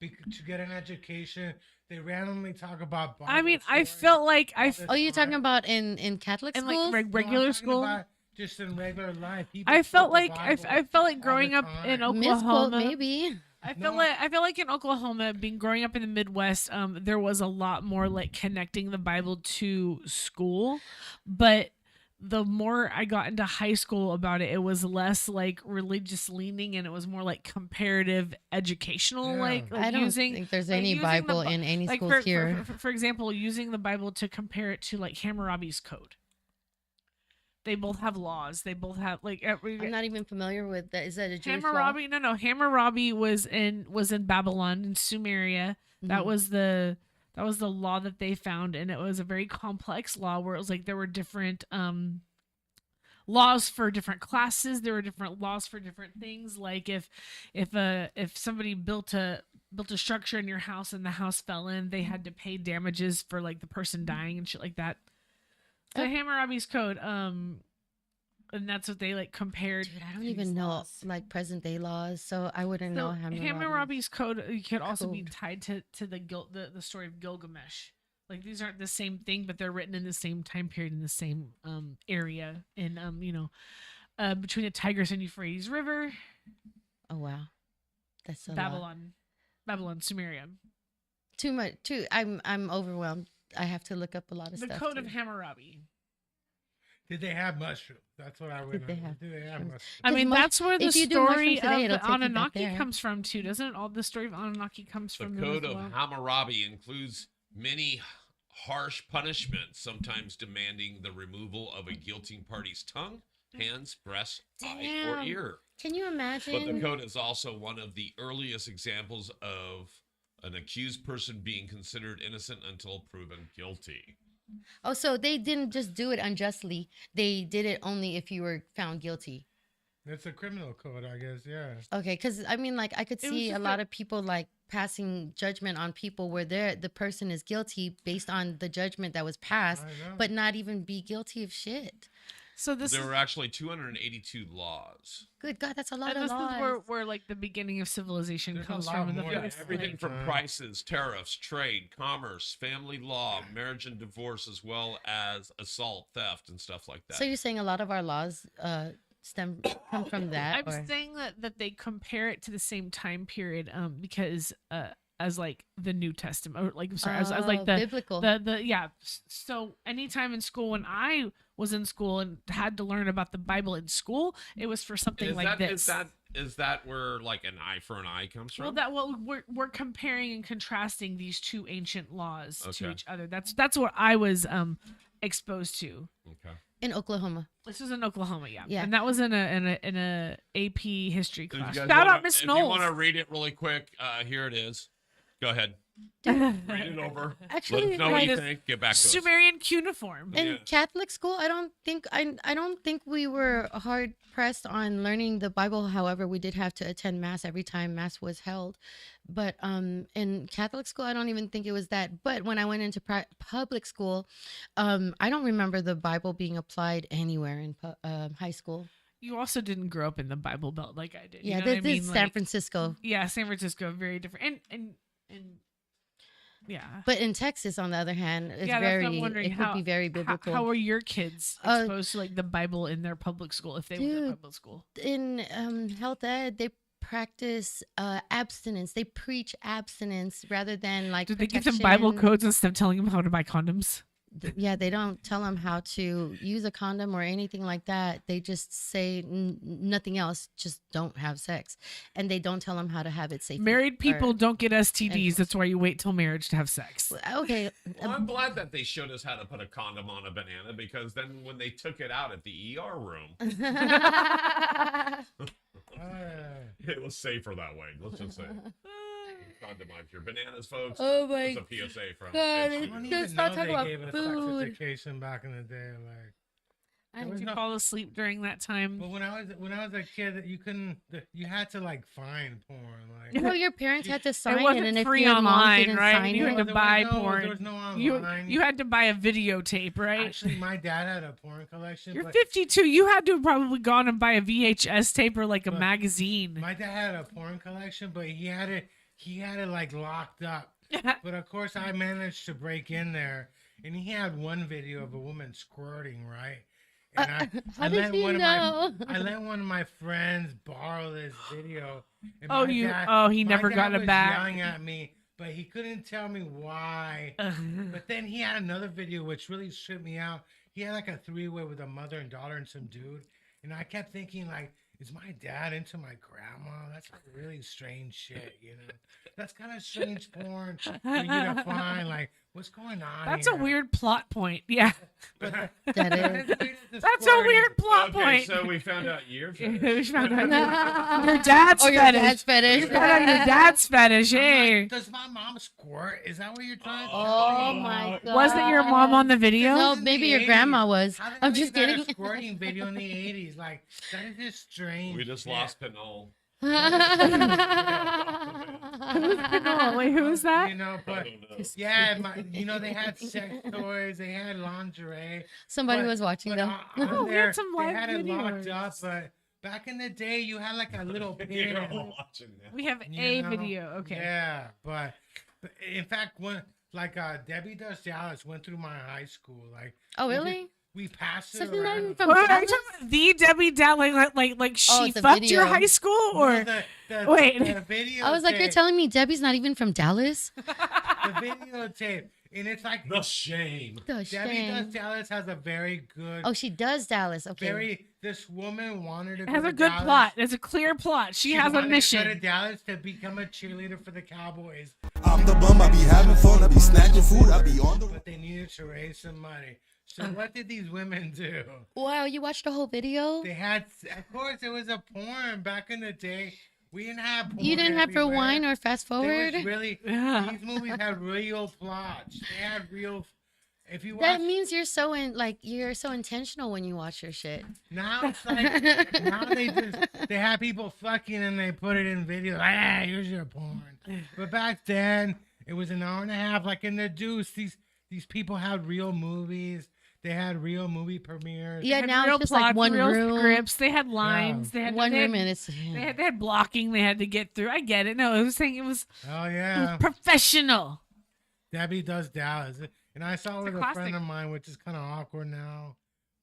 to get an education. They randomly talk about Bible I mean, I stories felt like all I the Oh, you're talking time. about in Catholic in schools? like No, I'm regular talking school. about just in regular life. People I felt quote the like Bible I felt like all growing the up in time. Misquote, Oklahoma. maybe. I feel No. like in Oklahoma, growing up in the Midwest, there was a lot more like connecting the Bible to school, but the more I got into high school about it, it was less like religious leaning and it was more like comparative educational, Yeah. like I don't using think there's like any using the Bible Bi- in any like schools here. for example, using the Bible to compare it to like Hammurabi's code. They both have laws. They both have like I'm not even familiar with that. Is that a Jewish law? Hammurabi. No, Hammurabi was in Babylon in Sumeria. That Mhm. was the law that they found, and it was a very complex law where it was like there were different laws for different classes. There were different laws for different things. Like if somebody built a structure in your house and the house fell in, they had to pay damages for like the person dying and shit like that. So Oh. Hammurabi's code, and that's what they like compared. Dude, I don't to even these know laws. like present day laws, so I wouldn't So know Hammurabi. Hammurabi's code could also be Code. tied to the story of Gilgamesh. Like these aren't the same thing, but they're written in the same time period in the same area in between the Tigris and Euphrates River, Oh wow, that's a lot. Babylon, Sumeria. Too much. I'm overwhelmed. I have to look up a lot of The stuff. code of too. Hammurabi. Did they have mushrooms? That's what I would Did they know. have Did they have mushrooms? mushrooms? I 'Cause mean, mush- that's where the if you do mushrooms story today, of it'll the take you back Anunnaki there. comes from too, doesn't it? All the story of Anunnaki comes The from them code as of well. Hammurabi includes many harsh punishments, sometimes demanding the removal of a guilty party's tongue, hands, breast, eye, or Damn. ear. Can you But the imagine? code is also one of the earliest examples of an accused person being considered innocent until proven guilty. Oh, so they didn't just do it unjustly. They did it only if you were found guilty. It's a criminal code, I guess. Yeah. Okay, because I mean, like I could It was see a just lot of people like passing judgment on people where the person is guilty based on the judgment that was passed, I know. but not even be guilty of shit. So this There is were actually 282 laws. Good God, that's a lot and of this is laws. where like the beginning of civilization There's a comes lot from in the more Yeah, to first, everything like- from Right. prices, tariffs, trade, commerce, family law, marriage and divorce, as well as assault, theft, and stuff like that. So you're saying a lot of our laws come from that? I'm or- saying that they compare it to the same time period because as like the New Testament or like as like the biblical. the yeah. So anytime in school when I was in school and had to learn about the Bible in school, it was for something is like that, this. is that where like an eye for an eye comes from? We're comparing and contrasting these two ancient laws to Okay. each other. That's what I was exposed to. Okay. In Oklahoma. This was in Oklahoma, yeah. Yeah. And that was in a AP history If you class. guys Shout wanna- out Miss If Knowles. you want to read it really quick, here it is. Go ahead. Read it over. Let Actually, us know what you like- think. Get back to us. Sumerian cuneiform. in Yeah. Catholic school, I don't think we were hard pressed on learning the Bible. However, we did have to attend mass every time mass was held. But in Catholic school, I don't even think it was that. But when I went into public school, I don't remember the Bible being applied anywhere in high school. You also didn't grow up in the Bible Belt like I did. You Yeah, know what I this mean? is San Like, Francisco. yeah, San Francisco, very different. And yeah. But in Texas, on the other hand, it's Yeah, that's what I'm very wondering. it would be very biblical. How are your kids Uh, exposed to like the Bible in their public school if they went to Dude, public school? in health ed, they practice abstinence. They preach abstinence rather than like. Did they give them Bible protection. codes instead of telling them how to buy condoms? Yeah, they don't tell them how to use a condom or anything like that. They just say nothing else. Just don't have sex, and they don't tell them how to have it safely. Married people or- don't get STDs. and- That's why you wait till marriage to have sex. Okay. Well, I'm glad that they showed us how to put a condom on a banana because then when they took it out at the ER room, it was safer that way. Let's just say. Condomize your bananas, folks. Oh my It's a PSA from God, I HBO. don't Just even not know talk they about gave us food. sex education back in the day. Like, And was you no- fall asleep during that time. but when I was a kid, you had to like find porn. Like, No, your parents had to sign it, wasn't and if free your mom online, didn't right? sign You it, had to there was buy no- porn. There was no You online. you had to buy a videotape, right? Actually, my dad had a porn collection. You're but 52. You had to have probably gone and buy a VHS tape or like a But magazine. my dad had a porn collection, but he had it like locked up. But of course, I managed to break in there, and he had one video of a woman squirting, right? And how did you know? I let one of my friends borrow this video. And Oh, my you- dad- oh, he my never dad got it was back. Yelling at me, but he couldn't tell me why. But then he had another video which really tripped me out. He had like a three-way with a mother and daughter and some dude, and I kept thinking like, is my dad into my grandma? That's like really strange shit, you know. That's kind of strange porn for you to find. Like, what's going on? That's here? a weird plot point. Yeah. But That is. That's a weird plot Okay, point. so we found out your We found out your dad's Or your fetish. dad's fetish. We found out your dad's fetish. Hey. Does my mom squirt? Is that what you're trying to Oh my God. Wasn't your mom on the video? No, in maybe the your 80s. grandma was. How did I'm they just make that kidding. a squirting video in the 80s. Like, that is just strange. We just shit. lost Pinole. Wait, who was that? You know, but I don't know. yeah, they had sex toys, they had lingerie. Somebody But- was watching but them. on Oh, we there, had some they live had it locked videos. up, but back in the day, you had like a little pin. You're all watching that. We have you a know? video. Okay. Yeah, but in fact, when Debbie Does Dallas went through my high school, like, Oh, we really? did- we passed it Something not even around. from Wait, are you Dallas? talking about the Debbie Dowling? Like she Oh, it's a fucked your video. high school, No, or wait. the video I was like, you're tape, telling me Debbie's not even from Dallas? the videotape, and it's like The shame. The Debbie shame. Does Dallas has a very good, Oh, she does Dallas. Okay. this woman wanted to It go has to a good Dallas. plot. It's a clear plot. She has a wanted to go to mission. Dallas to become a cheerleader for the Cowboys, I'm the bum, I be having fun, I be snatching food, I be on the but they needed to raise some money. So what did these women do? Wow, you watched the whole video? They had, of course, it was a porn back in the day. We didn't have porn. You didn't have everywhere. rewind or fast There forward? was really, Yeah. these movies had real plots. They had real, if you That watch means you're so intentional when you watch your shit. now, it's like now they have people fucking and they put it in video. Like, here's your porn. But back then it was an hour and a half. Like in the Deuce, these people had real movies. They had real movie premieres. Yeah, Had now real it's just like plots, one real room, scripts. They had lines. They had one they had, room, and it's they had blocking they had to get through. I get it. No, I was saying it was Oh it yeah. was professional. Debbie Does Dallas. And I saw it It's a with a friend classic. of mine, which is kind of awkward now.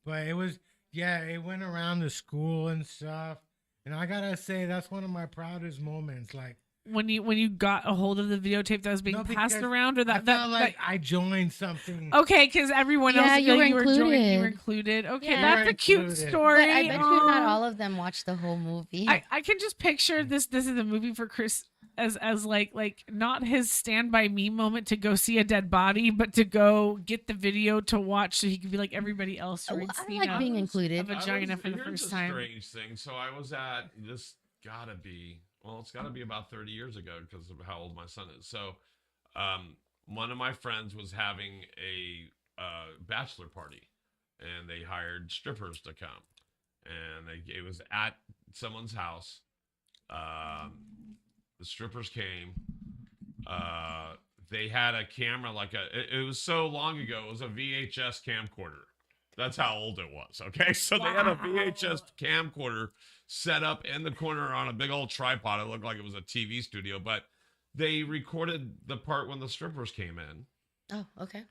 But it was, yeah, it went around the school and stuff. And I gotta say, that's one of my proudest moments. Like, When you got a hold of the videotape that was being no, passed because around, or I that felt like I joined something. okay, because everyone Yeah, else you were you were joined, you were included. included. Okay, Yeah. that's You were a cute included. story. But I bet you not Aw. all of them watched the whole movie. I can just picture this. This is a movie for Chris as like not his Stand By Me moment to go see a dead body, but to go get the video to watch so he could be like everybody else. Oh, Who I seen like a- being included. a vagina for the Here's first a time. strange thing. So I was at this. Gotta be. Well, it's gotta be about 30 years ago because of how old my son is. So, one of my friends was having a bachelor party, and they hired strippers to come, and it was at someone's house. The strippers came. They had a camera it was so long ago. It was a VHS camcorder. That's how old it was. Okay, so they had a VHS camcorder set up in the corner on a big old tripod. It looked like it was a TV studio, but they recorded the part when the strippers came in. Oh, okay.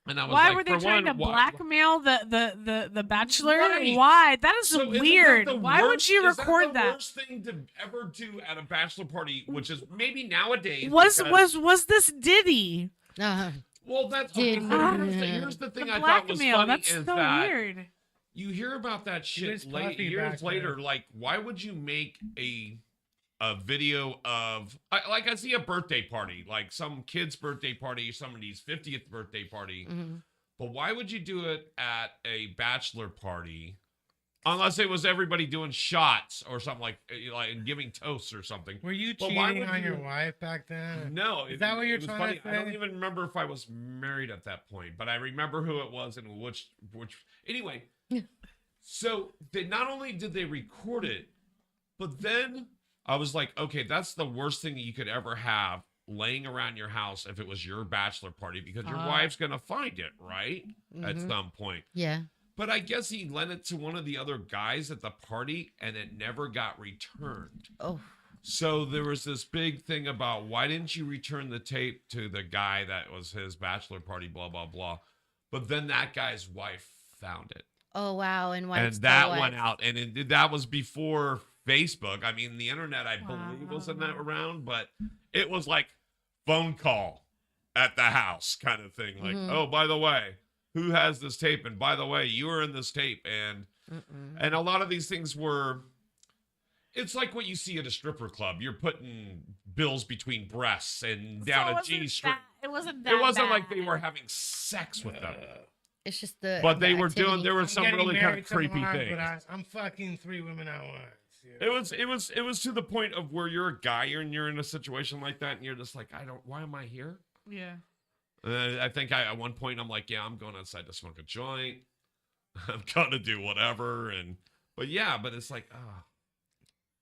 And I was Why like, were they for trying one, to blackmail the bachelor? Right. Why? That is So isn't that weird. the Why would worst- you is record the that? worst thing to ever do at a bachelor party, which is maybe nowadays. Was because- this Diddy? Well, that's okay, Did- so here's the The thing I thought was blackmail. funny That's is so that weird. you hear about that was shit puffy years back later. then. Like, why would you make a video of I see a birthday party, like some kid's birthday party, somebody's 50th birthday party, but why would you do it at a bachelor party? Unless it was everybody doing shots or something like and giving toasts or something. Were you But why cheating would on you- your wife back then? No, Is that what you're was trying to funny. I don't say? even remember if I was married at that point, but I remember who it was and which. Anyway, so they not only did they record it, but then I was like, okay, that's the worst thing that you could ever have laying around your house if it was your bachelor party because your wife's gonna find it, right? At some point. Yeah. But I guess he lent it to one of the other guys at the party and it never got returned. Oh. So there was this big thing about why didn't you return the tape to the guy that was his bachelor party, blah, blah, blah. But then that guy's wife found it. Oh wow. And wives And that tell went wives. out. And that was before Facebook. I mean, the internet, I believe, wasn't that around, but it was like phone call at the house kind of thing. Like, oh, by the way, who has this tape? And by the way, you were in this tape. And a lot of these things were, it's like what you see at a stripper club. You're putting bills between breasts and down a G-string. It wasn't that It wasn't like bad. they were having sex with them. It's just the. But they the were doing, activity. there were I'm some getting really kind married of creepy tomorrow, things. But I'm fucking 3 women at once. Yeah. It was to the point of where you're a guy and you're in a situation like that and you're just like, why am I here? Yeah. I think at one point I'm like, yeah, I'm going outside to smoke a joint. I'm gonna do whatever, but it's like,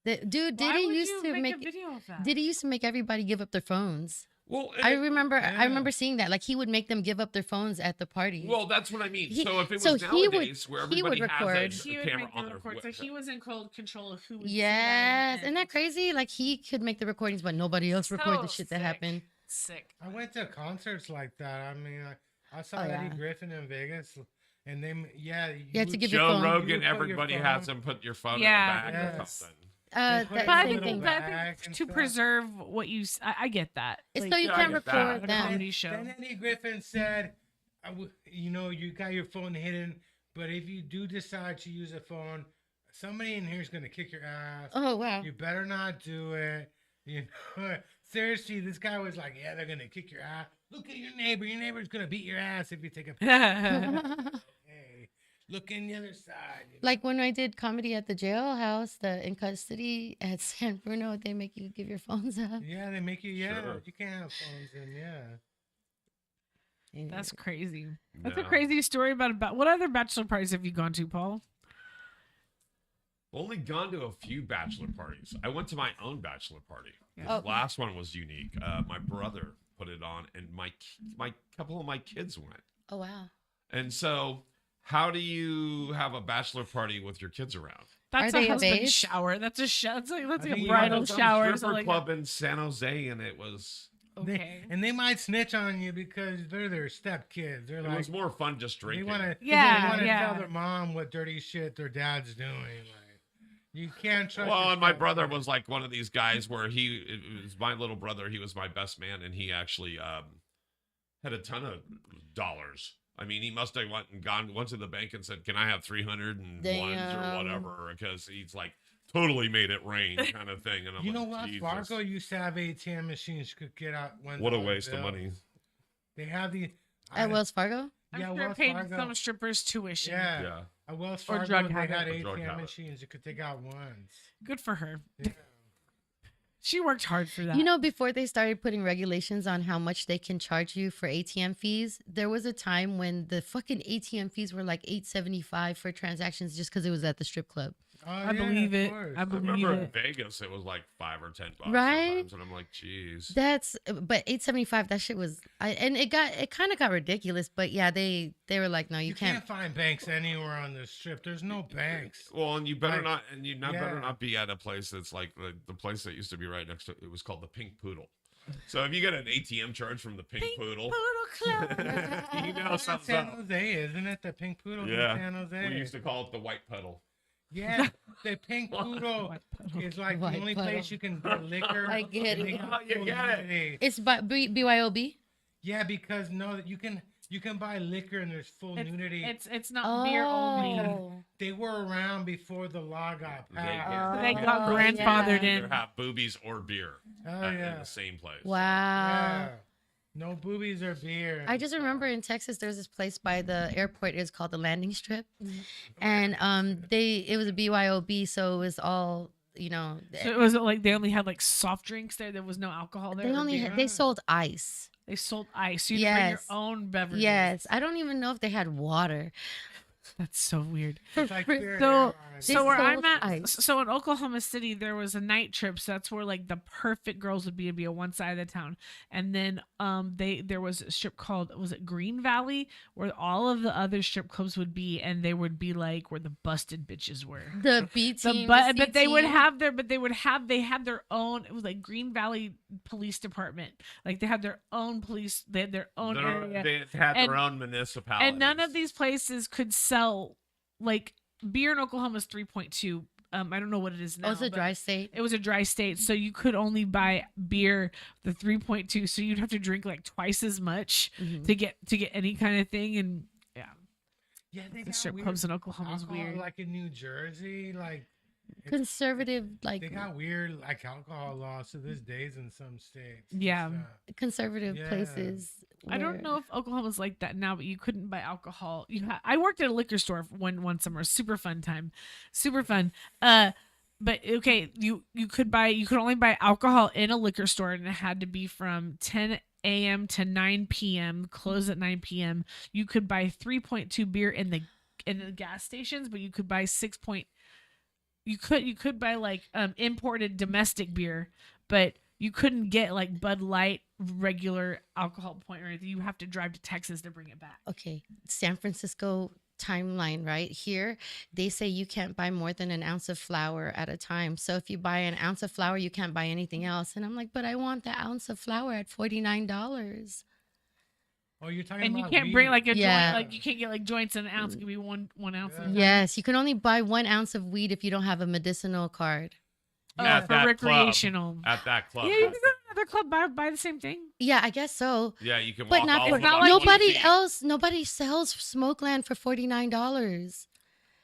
Dude, Why Diddy would used you to make make. a video of that? Diddy used to make everybody give up their phones. well, I remember. yeah. I remember seeing that. Like he would make them give up their phones at the party. well, that's what I mean. He- So if it was so he would- nowadays where he would everybody record. has He a would camera make on the their record, so he was in control of who was Yes, isn't that crazy? Like he could make the recordings, but nobody else record the So shit that sick. happened. Sick. I went to concerts like that. I mean, I saw Oh, Eddie yeah. Griffin in Vegas, and then You had to would- give your Joe phone. Rogan, You put your everybody phone- has them put your phone Yeah. in the bag or Yes. something. They put That it But in I a think, little that, bag to and stuff. preserve what you, I get that. It's Like, so you yeah, I can't get that. record At a them. comedy show. Then Eddie Griffin said, you got your phone hidden, but if you do decide to use a phone, somebody in here is gonna kick your ass. Oh wow. You better not do it. You know, seriously, this guy was like, yeah, they're gonna kick your ass. Look at your neighbor. Your neighbor's gonna beat your ass if you take a. Hey, look in the other side. you know. Like when I did comedy at the jailhouse, the in custody at San Bruno, they make you give your phones up. Yeah, they make you. Yeah, Sure. you can't have phones in. Yeah. That's crazy. That's a No. crazy story about what other bachelor parties have you gone to, Paul? Only gone to a few bachelor parties. I went to my own bachelor party. Yeah. This last one was unique. My brother put it on, and my couple of my kids went. Oh wow. And so, how do you have a bachelor party with your kids around? That's Are a they of husband age? shower. That's a that's like think a you bridal got shower. or Stripper something like club that. in San Jose, and it was Okay. And they might snitch on you because they're their stepkids. They're it like, was more fun just they drinking. want to, Yeah, they want to yeah. tell their mom what dirty shit their dad's doing. Like, you can't trust. Well, your and my brother stepkid. was like one of these guys where it was my little brother. He was my best man, and he actually had a ton of dollars. I mean, he must have went to the bank and said, "Can I have 301s or Damn. whatever?" Because he's like totally made it rain, kind of thing. And I'm You know like, what? Jesus. Fargo used to have ATM machines you could get out $1 What a waste of bills. money. They have the At Wells Fargo? I'm yeah, sure Wells it paid Fargo. some strippers tuition. Yeah. Yeah. At Wells Or Fargo, drug they habit. had Or drug ATM habit. machines you could take out once. Good for her. Yeah. She worked hard for that. You know, before they started putting regulations on how much they can charge you for ATM fees, there was a time when the fucking ATM fees were like $8.75 for transactions just because it was at the strip club. Oh, I yeah, believe of it. course. I I believe remember in it. Vegas, it was like $5 or $10 Right? sometimes, and I'm like, "Jeez." But $8.75, that shit was, and it kind of got ridiculous. But yeah, they were like, no, you You can't find banks anywhere on the strip. There's no banks. Well, and you better Like, not, and you not better yeah. not be at a place that's like the place that used to be right next to. It was called the Pink Poodle. So if you get an ATM charge from the Pink Poodle, Poodle Club. you know That's something's San up. Jose, isn't it? The Pink Poodle Yeah. in San Jose. We used to call it the White Puddle. Yeah, the Pink Poodle is like White the only Puddle. place you can get liquor. I get and they it. got You full get it. nudity. It's BYOB. Yeah, because no, you can buy liquor and there's full nudity. It's not beer only. Oh. They were around before the law got They passed. They got Oh, grandfathered yeah. in. Either have boobies or beer Oh in yeah. the same place. Wow. Yeah. No boobies or beer. I just remember in Texas there's this place by the airport. It's called the Landing Strip, Mm-hmm. and it was a BYOB, so it was all So it wasn't like they only had like soft drinks there. There was no alcohol there. they or only beer? they sold ice. They sold ice. So you had to bring Yes. your own beverages. Yes, I don't even know if they had water. That's so weird. It's like Spirit So- Airlines. They So where I'm sold at, ice. so in Oklahoma City, there was a night trip. So that's where like the perfect girls would be to be on one side of the town, and then there was a strip called, was it Green Valley, where all of the other strip clubs would be, and they would be like where the busted bitches were. The B team, But they would team. have they had their own. It was like Green Valley Police Department. Like they had their own police. They had their own area. They had And- their own municipality. And none of these places could sell, like, beer in Oklahoma is 3.2. I don't know what it is now. Oh, it's a but dry state. It was a dry state, so you could only buy beer the 3.2. So you'd have to drink like twice as much Mhm. to get any kind of thing. And yeah, Yeah, they the got strip weird clubs in Oklahoma is alcohol, weird. Like in New Jersey, like Conservative, like they got weird like alcohol laws to this days in some states. Yeah. conservative Yeah. places. I don't where- know if Oklahoma's like that now, but you couldn't buy alcohol. I worked at a liquor store one summer, super fun time, super fun. But okay, you could only buy alcohol in a liquor store, and it had to be from 10 a.m. to 9 p.m. Close at 9 p.m. You could buy 3.2 beer in the gas stations, but you could buy you could buy like imported domestic beer, but you couldn't get like Bud Light regular alcohol point or anything. You have to drive to Texas to bring it back. Okay, San Francisco timeline right here, they say you can't buy more than an ounce of flour at a time. So if you buy an ounce of flour, you can't buy anything else. And I'm like, but I want the ounce of flour at $49. Oh, you're talking And you about can't bring weed. like a Yeah. joint, like you can't get like joints in an ounce. It could be one ounce. Yeah. at a time. Yes, you can only buy 1 ounce of weed if you don't have a medicinal card. At For that recreational. At that club. Yeah, you can go to another club buy the same thing. Yeah, I guess so. Yeah, you can But walk not all for of about nobody 20 feet. else. Nobody sells Smokeland for $49.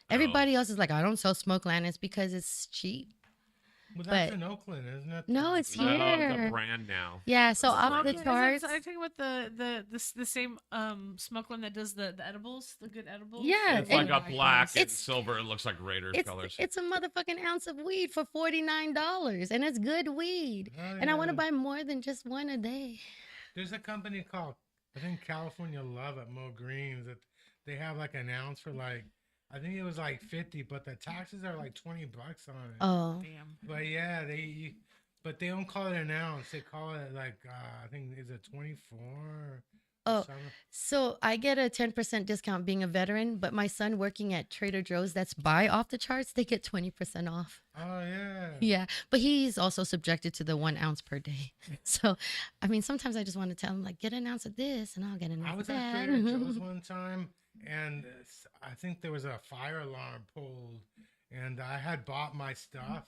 Everybody else is like, I don't sell Smokeland. It's because it's cheap. Well, that's but- in Oakland, isn't it? No, it's No, it's here. a brand now. Yeah, so It's a off brand. the Is it- charts. I think with the same smoke one that does the edibles, the good edibles. Yeah, It's and- like a black and It's- silver. It looks like Raiders colors. It's a motherfucking ounce of weed for $49, and it's good weed. Oh, And I want to yeah. buy more than just one a day. There's a company called I think California love at Mo Greens that they have like an ounce for like, I think it was like 50, but the taxes are like $20 on it. Oh, Damn. But yeah, but they don't call it an ounce. They call it like I think is it 24 or oh. something. So I get a 10% discount being a veteran, but my son working at Trader Joe's, that's buy off the charts, they get 20% off. Oh yeah. Yeah, but he's also subjected to the 1 ounce per day. So, I mean, sometimes I just want to tell him like, get an ounce of this, and I'll get an ounce I of was at that. Trader Joe's one time, and I think there was a fire alarm pulled, and I had bought my stuff,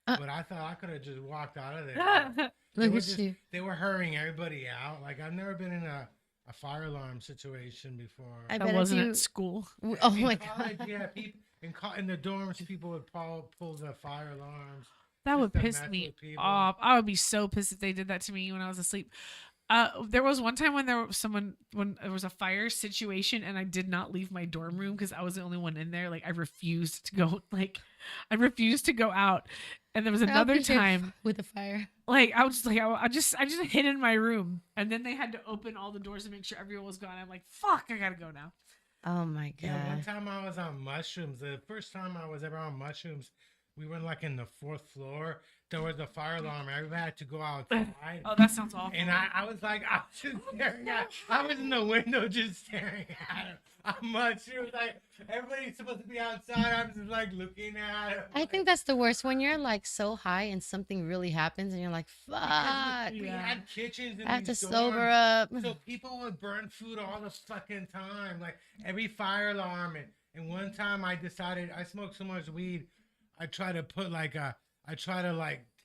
but I thought I could have just walked out of there. Look at you. They were hurrying everybody out. Like I've never been in a fire alarm situation before. I That bet if wasn't you. at school. Oh In my college, god. yeah, in the dorms, people would pull the fire alarms. That would just to piss mess me with people. off. I would be so pissed if they did that to me when I was asleep. There was one time when when there was a fire situation and I did not leave my dorm room because I was the only one in there. Like I refused to go. Like I refused to go out. And there was another time with the fire. like I was just like I just hid in my room and then they had to open all the doors to make sure everyone was gone. I'm like, fuck, I gotta go now. Oh my god. Yeah, one time I was on mushrooms. The first time I was ever on mushrooms, we were like in the 4th floor. There was a fire alarm. Everybody had to go outside. Oh, that sounds awful. And I was like, I was just staring at. I was in the window just staring at him. I'm mushrooms. Like everybody's supposed to be outside. I'm just like looking at him. I think that's the worst when you're like so high and something really happens and you're like, fuck. We had kitchens in I have to these sober dorms. up. So people would burn food all the fucking time, like every fire alarm. And one time I decided I smoked so much weed, I try to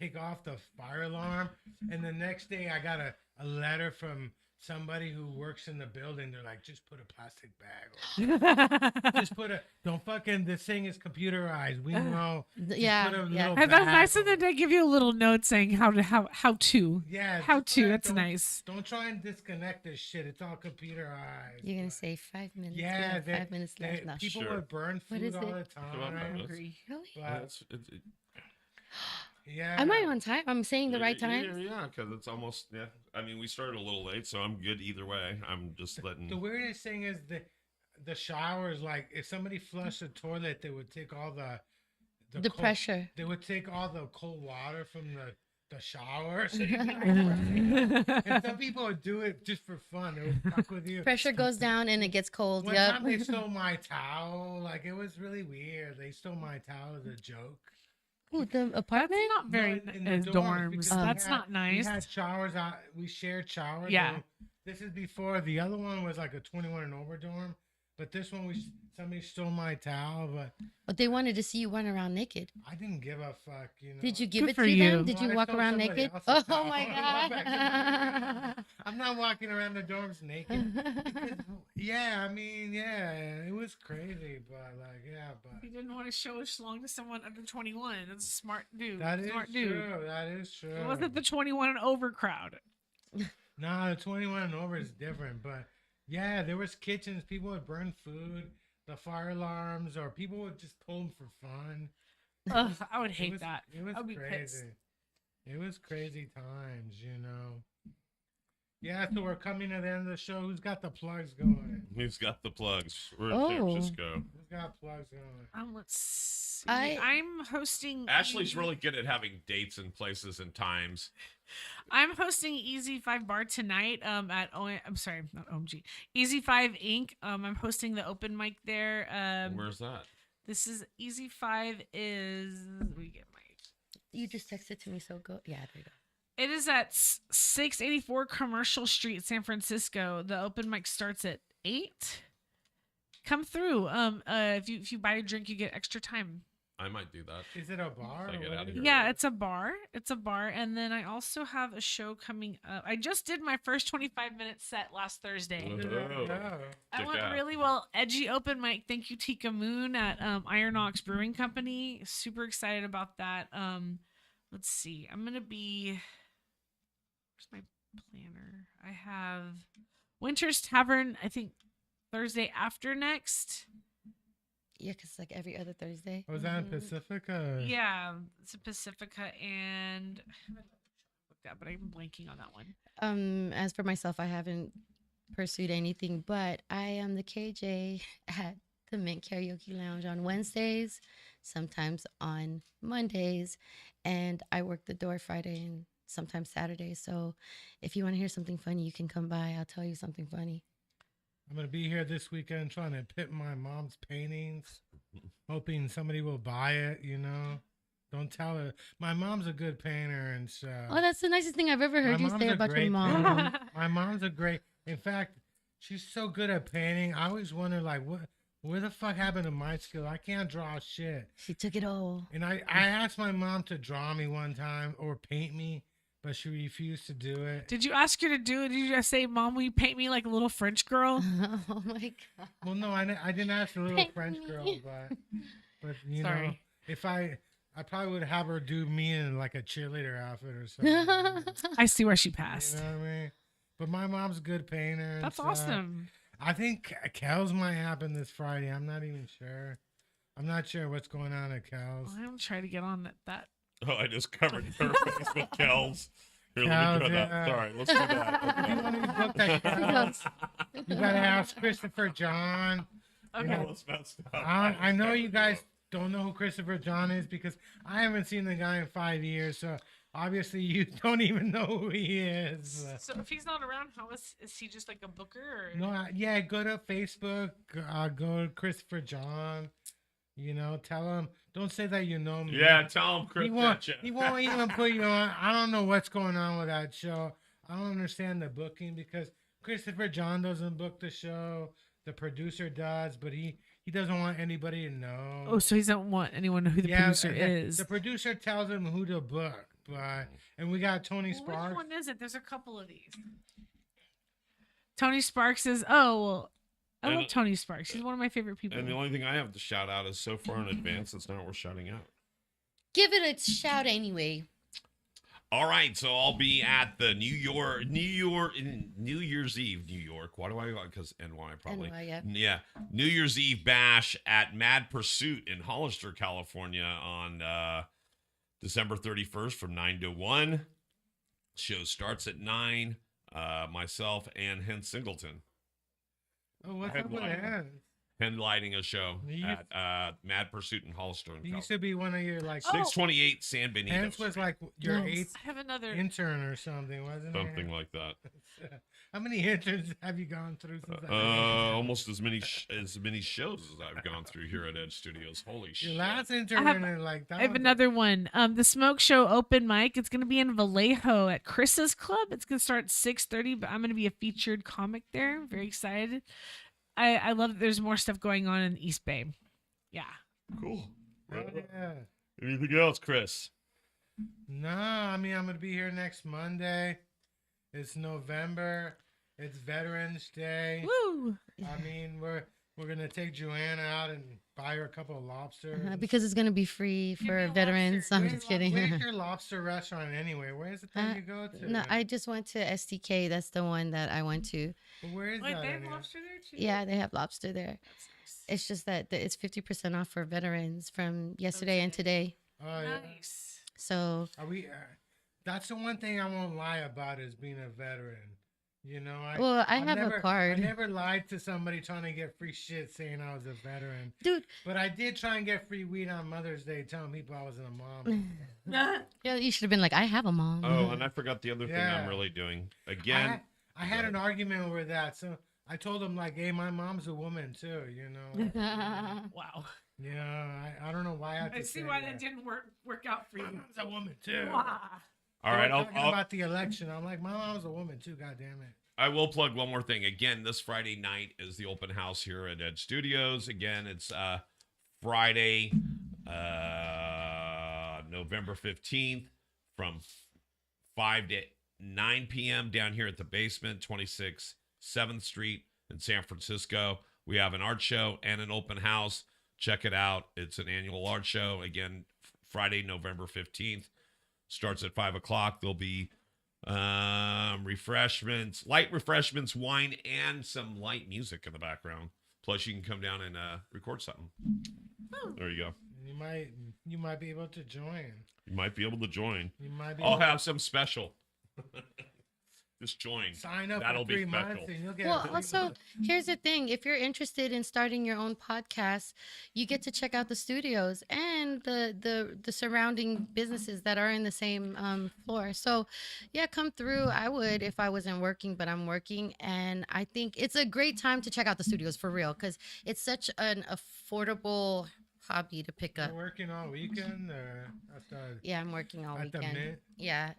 take off the fire alarm. And the next day I got a letter from somebody who works in the building. They're like, just put a plastic bag on. Just don't fucking, this thing is computerized. We know. Just Yeah, put a yeah. little And that's bag nice on. that they give you a little note saying how to. Yeah. How just to. put it- That's don't- nice. Don't try and disconnect this shit. It's all computerized. You're gonna But- say 5 minutes. Yeah, Yeah, 5 minutes left. No. people Sure. would burn What food is all it? the Come on, time. let's- Agree. Really? But, It- yeah. Am I on time? I'm saying the right Yeah, time. yeah, because it's almost I mean, we started a little late, so I'm good either way. I'm just letting. The weirdest thing is the showers. Like if somebody flushed the toilet, they would take all the The pressure. They would take all the cold water from the shower. So you'd be like, and some people would do it just for fun. They would fuck with you. Pressure goes down and it gets cold. One Yep. time they stole my towel. Like it was really weird. They stole my towel as a joke. Ooh, the That's apartment? not very No, in the dorms. because That's we not had- nice. We had showers out. We shared showers. Yeah. and This is before the other one was like a 21 and over dorm, but this one somebody stole my towel, but But they wanted to see you run around naked. I didn't give a fuck. You know. Did you give Good it for to you. them? Did No, you I walk stole around somebody naked? else's Oh towel. my I walked back god. I'm not walking around the dorms naked. Because, yeah, I mean, yeah, it was crazy, but like, yeah, but He didn't want to show his schlong to someone under 21. That's a smart dude. that is smart dude. true. That is true. It wasn't the 21 and over crowd. Nah, the 21 and over is different, but yeah, there was kitchens. People would burn food, the fire alarms, or people would just pull them for fun. Ugh, I would It hate was- that. It was I'd be crazy. pissed. It was crazy times, you know. Yeah, so we're coming to the end of the show. Who's got the plugs going? Who's got the plugs? We're in Oh. San Francisco. Who's got plugs going? Let's see. I- I'm hosting. Ashley's really good at having dates and places and times. I'm hosting Easy 5 Bar tonight. At I'm sorry, not OMG. Easy 5 Inc. I'm hosting the open mic there. Where's that? This is Easy 5 is. Let me get my. You just texted to me, so go. Yeah, there you go. It is at 684 Commercial Street, San Francisco. The open mic starts at 8. Come through. If you buy a drink, you get extra time. I might do that. Is it a bar? I or get what outta is here. it? Yeah, it's a bar. It's a bar. And then I also have a show coming up. I just did my first 25-minute set last Thursday. Oh. No. I Check went out. really well. Edgy open mic. Thank you, Tika Moon at Iron Ox Brewing Company. Super excited about that. Let's see. I'm gonna be. Where's my planner? I have Winter's Tavern. I think Thursday after next. Yeah, because like every other Thursday. Was that in Pacifica? Yeah, it's a Pacifica, and I haven't looked at, but I'm blanking on that one. As for myself, I haven't pursued anything, but I am the KJ at the Mint Karaoke Lounge on Wednesdays, sometimes on Mondays, and I work the door Friday and sometimes Saturday. So if you want to hear something funny, you can come by. I'll tell you something funny. I'm gonna be here this weekend trying to pimp my mom's paintings, hoping somebody will buy it. Don't tell her. My mom's a good painter, and so. Oh, that's the nicest thing I've ever heard My you mom's say a about your great mom. painter. My mom's a great. In fact, she's so good at painting. I always wonder, like, where the fuck happened to my skill? I can't draw shit. She took it all. And I asked my mom to draw me one time or paint me, but she refused to do it. Did you ask her to do it? Did you just say, "Mom, will you paint me like a little French girl"? Oh my god. Well, no, I didn't ask the little Paint French me. girl, but you know, Sorry. if I probably would have her do me in like a cheerleader outfit or something. I see where she You passed. know what I mean? But my mom's a good painter. and That's stuff. awesome. I think Kel's might happen this Friday. I'm not even sure. I'm not sure what's going on at Kel's. I'm trying to get on that. Oh, I just covered her face with Kells. Here, let me Kells, try that. yeah. Sorry, let's do that. If you want to be booked at Kel's, you gotta ask Christopher John. Okay. Yeah. Let's mess up. I know you guys don't know who Christopher John is because I haven't seen the guy in 5 years. So obviously you don't even know who he is. So if he's not around, how is he just like a booker? Or? No, yeah, go to Facebook. Go to Christopher John. Tell him. Don't say that you know me. Yeah, tell him Chris. He won't. Gotcha. He won't even put you on. I don't know what's going on with that show. I don't understand the booking because Christopher John doesn't book the show. The producer does, but he doesn't want anybody to know. Oh, so he doesn't want anyone to know who the producer is. The producer tells him who to book, and we got Tony Well, Sparks. which one is it? There's a couple of these. Tony Sparks is. Oh, well, I love And- Tony Sparks. He's one of my favorite people. And the only thing I have to shout out is so far in advance, it's not worth shouting out. Give it a shout anyway. All right, so I'll be at the New Year's Eve, New York. Why do I? Because NY probably. NY, yeah. Yeah, New Year's Eve bash at Mad Pursuit in Hollister, California, on December 31st from 9 to 1. Show starts at 9. Myself and Hen Singleton Oh, what's up with that? headlining a show He used- at Mad Pursuit in Hollister. He used to be one of your like. Oh. 628 San Benito. Hence was like your Nice. eighth I have another. intern or something, wasn't it? Something like that. How many interns have you gone through since? Almost as many shows as I've gone through here at Edge Studios. Holy Your shit! last intern, like that. I have was- another one. The Smoke Show open mic. It's gonna be in Vallejo at Chris's Club. It's gonna start at 6:30, but I'm gonna be a featured comic there. I'm very excited. I love that there's more stuff going on in East Bay. Yeah. Cool. Oh, yeah. Anything else, Chris? No, I mean I'm gonna be here next Monday. It's November. It's Veterans Day. Woo! I mean we're gonna take Joanna out and buy her a couple of lobsters. Because it's gonna be free Give me for a veterans. lobster. I'm Where's just kidding. Where's your lobster restaurant anyway? Where is it that you go to? No, I just went to STK. That's the one that I went to. But where is Wait, that? they have anyway? lobster there too. Yeah, they have lobster there. That's nice. It's just that it's 50% off for veterans from yesterday and today. Oh, yeah. Nice. So Are we? That's the one thing I won't lie about is being a veteran. You know, I I have a card. I never lied to somebody trying to get free shit saying I was a veteran. dude, But I did try and get free weed on Mother's Day, telling people I wasn't a mom. yeah, you should have been like, I have a mom. Oh, and I forgot the other thing Yeah. I'm really doing. Again, I had an argument over that, so I told him like, "Hey, my mom's a woman too." You know. Wow. Yeah, I don't know why I. Had to I see say why that that didn't work out for My you. mom's a woman too. Wow. all right, We're talking I'll about the election. I'm like, my mom's a woman too. God damn it. I will plug one more thing. Again, this Friday night is the open house here at Edge Studios. Again, it's Friday, November 15th from 5 to 9 p.m. down here at the basement, 26 7th Street in San Francisco. We have an art show and an open house. Check it out. It's an annual art show. Again, Friday, November 15th. Starts at 5 o'clock. There'll be refreshments, light refreshments, wine, and some light music in the background. Plus, you can come down and record something. There you go. You might be able to join. You might be able to join. You might be. I'll able- have some special. Just join. Sign up That'll for be 3 months special. and you'll get. Well, a free also, month. here's the thing. If you're interested in starting your own podcast, you get to check out the studios and the surrounding businesses that are in the same floor. So, yeah, come through. I would if I wasn't working, but I'm working. And I think it's a great time to check out the studios for real because it's such an affordable hobby to pick up. You're working all weekend or at the Yeah, I'm working all at the weekend. Mint? Yeah.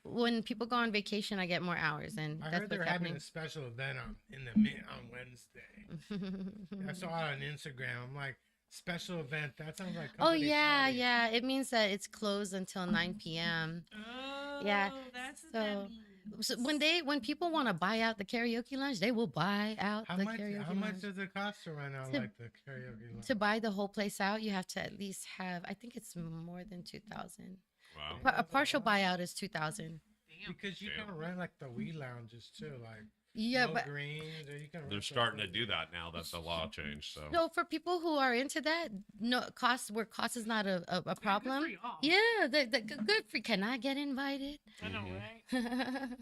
When people go on vacation, I get more hours. And I that's heard they're what's having happening. a special event in the Mint on Wednesday. I saw it on Instagram. I'm like, special event. That sounds like. Oh company yeah, party. yeah. It means that it's closed until 9 p.m. Oh, Yeah, that's what so- that means. So when people want to buy out the karaoke lounge, they will buy out How the much? karaoke How much lounge. does it cost to run out To- like the karaoke lounge? To buy the whole place out, you have to at least have. I think it's more than 2,000. Wow. A partial buyout is 2,000. Damn. Because you Damn. can rent like the Wii lounges too, like Yeah, no but greens, or you can. They're rent starting to the- do that now that the law changed. So no, for people who are into that, no cost where cost is not a Yeah, good for problem. y'all. Yeah, good for. Can I get invited? I know, Mhm.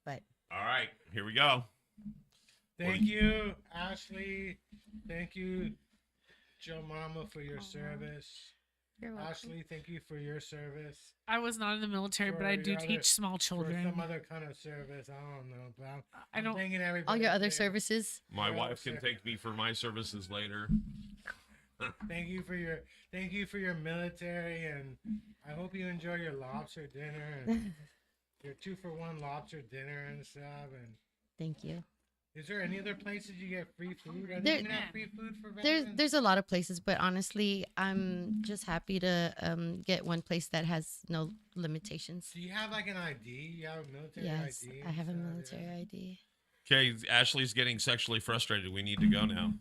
right? all right, here we go. Thank you, Ashley. Thank you, Joe Mama, for your service. You're welcome. Ashley, thank you for your service. I was not in the military, but For I do your other- teach small For children. some other kind of service, I don't know, but I I'm don't. thanking everybody. All your other there. services. My Yeah, wife can sure. thank me for my services later. Thank you for your military, and I hope you enjoy your lobster dinner and your 2-for-1 lobster dinner and stuff. And Thank you. is there any other places you get free food? Are There- they even have free food for veterans? There's a lot of places, but honestly, I'm just happy to get one place that has no limitations. Do you have like an ID? You have a military Yes, ID? I have a and stuff? military Yeah. ID. Okay, Ashley's getting sexually frustrated. We need to go now.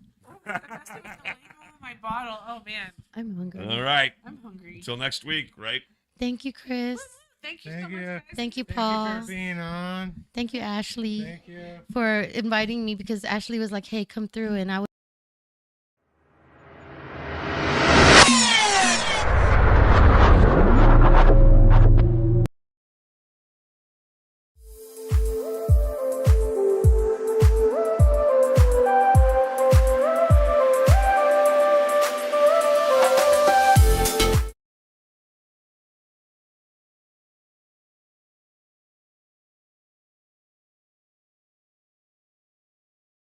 That's gonna be the label on my bottle. Oh man, I'm hungry. All right, I'm hungry. until next week, right? Thank you, Chris. Thank you Thank so much, you. guys. Thank you, Thank Paul. you for being on. Thank you, Ashley, Thank you. for inviting me because Ashley was like, "Hey, come through," and I was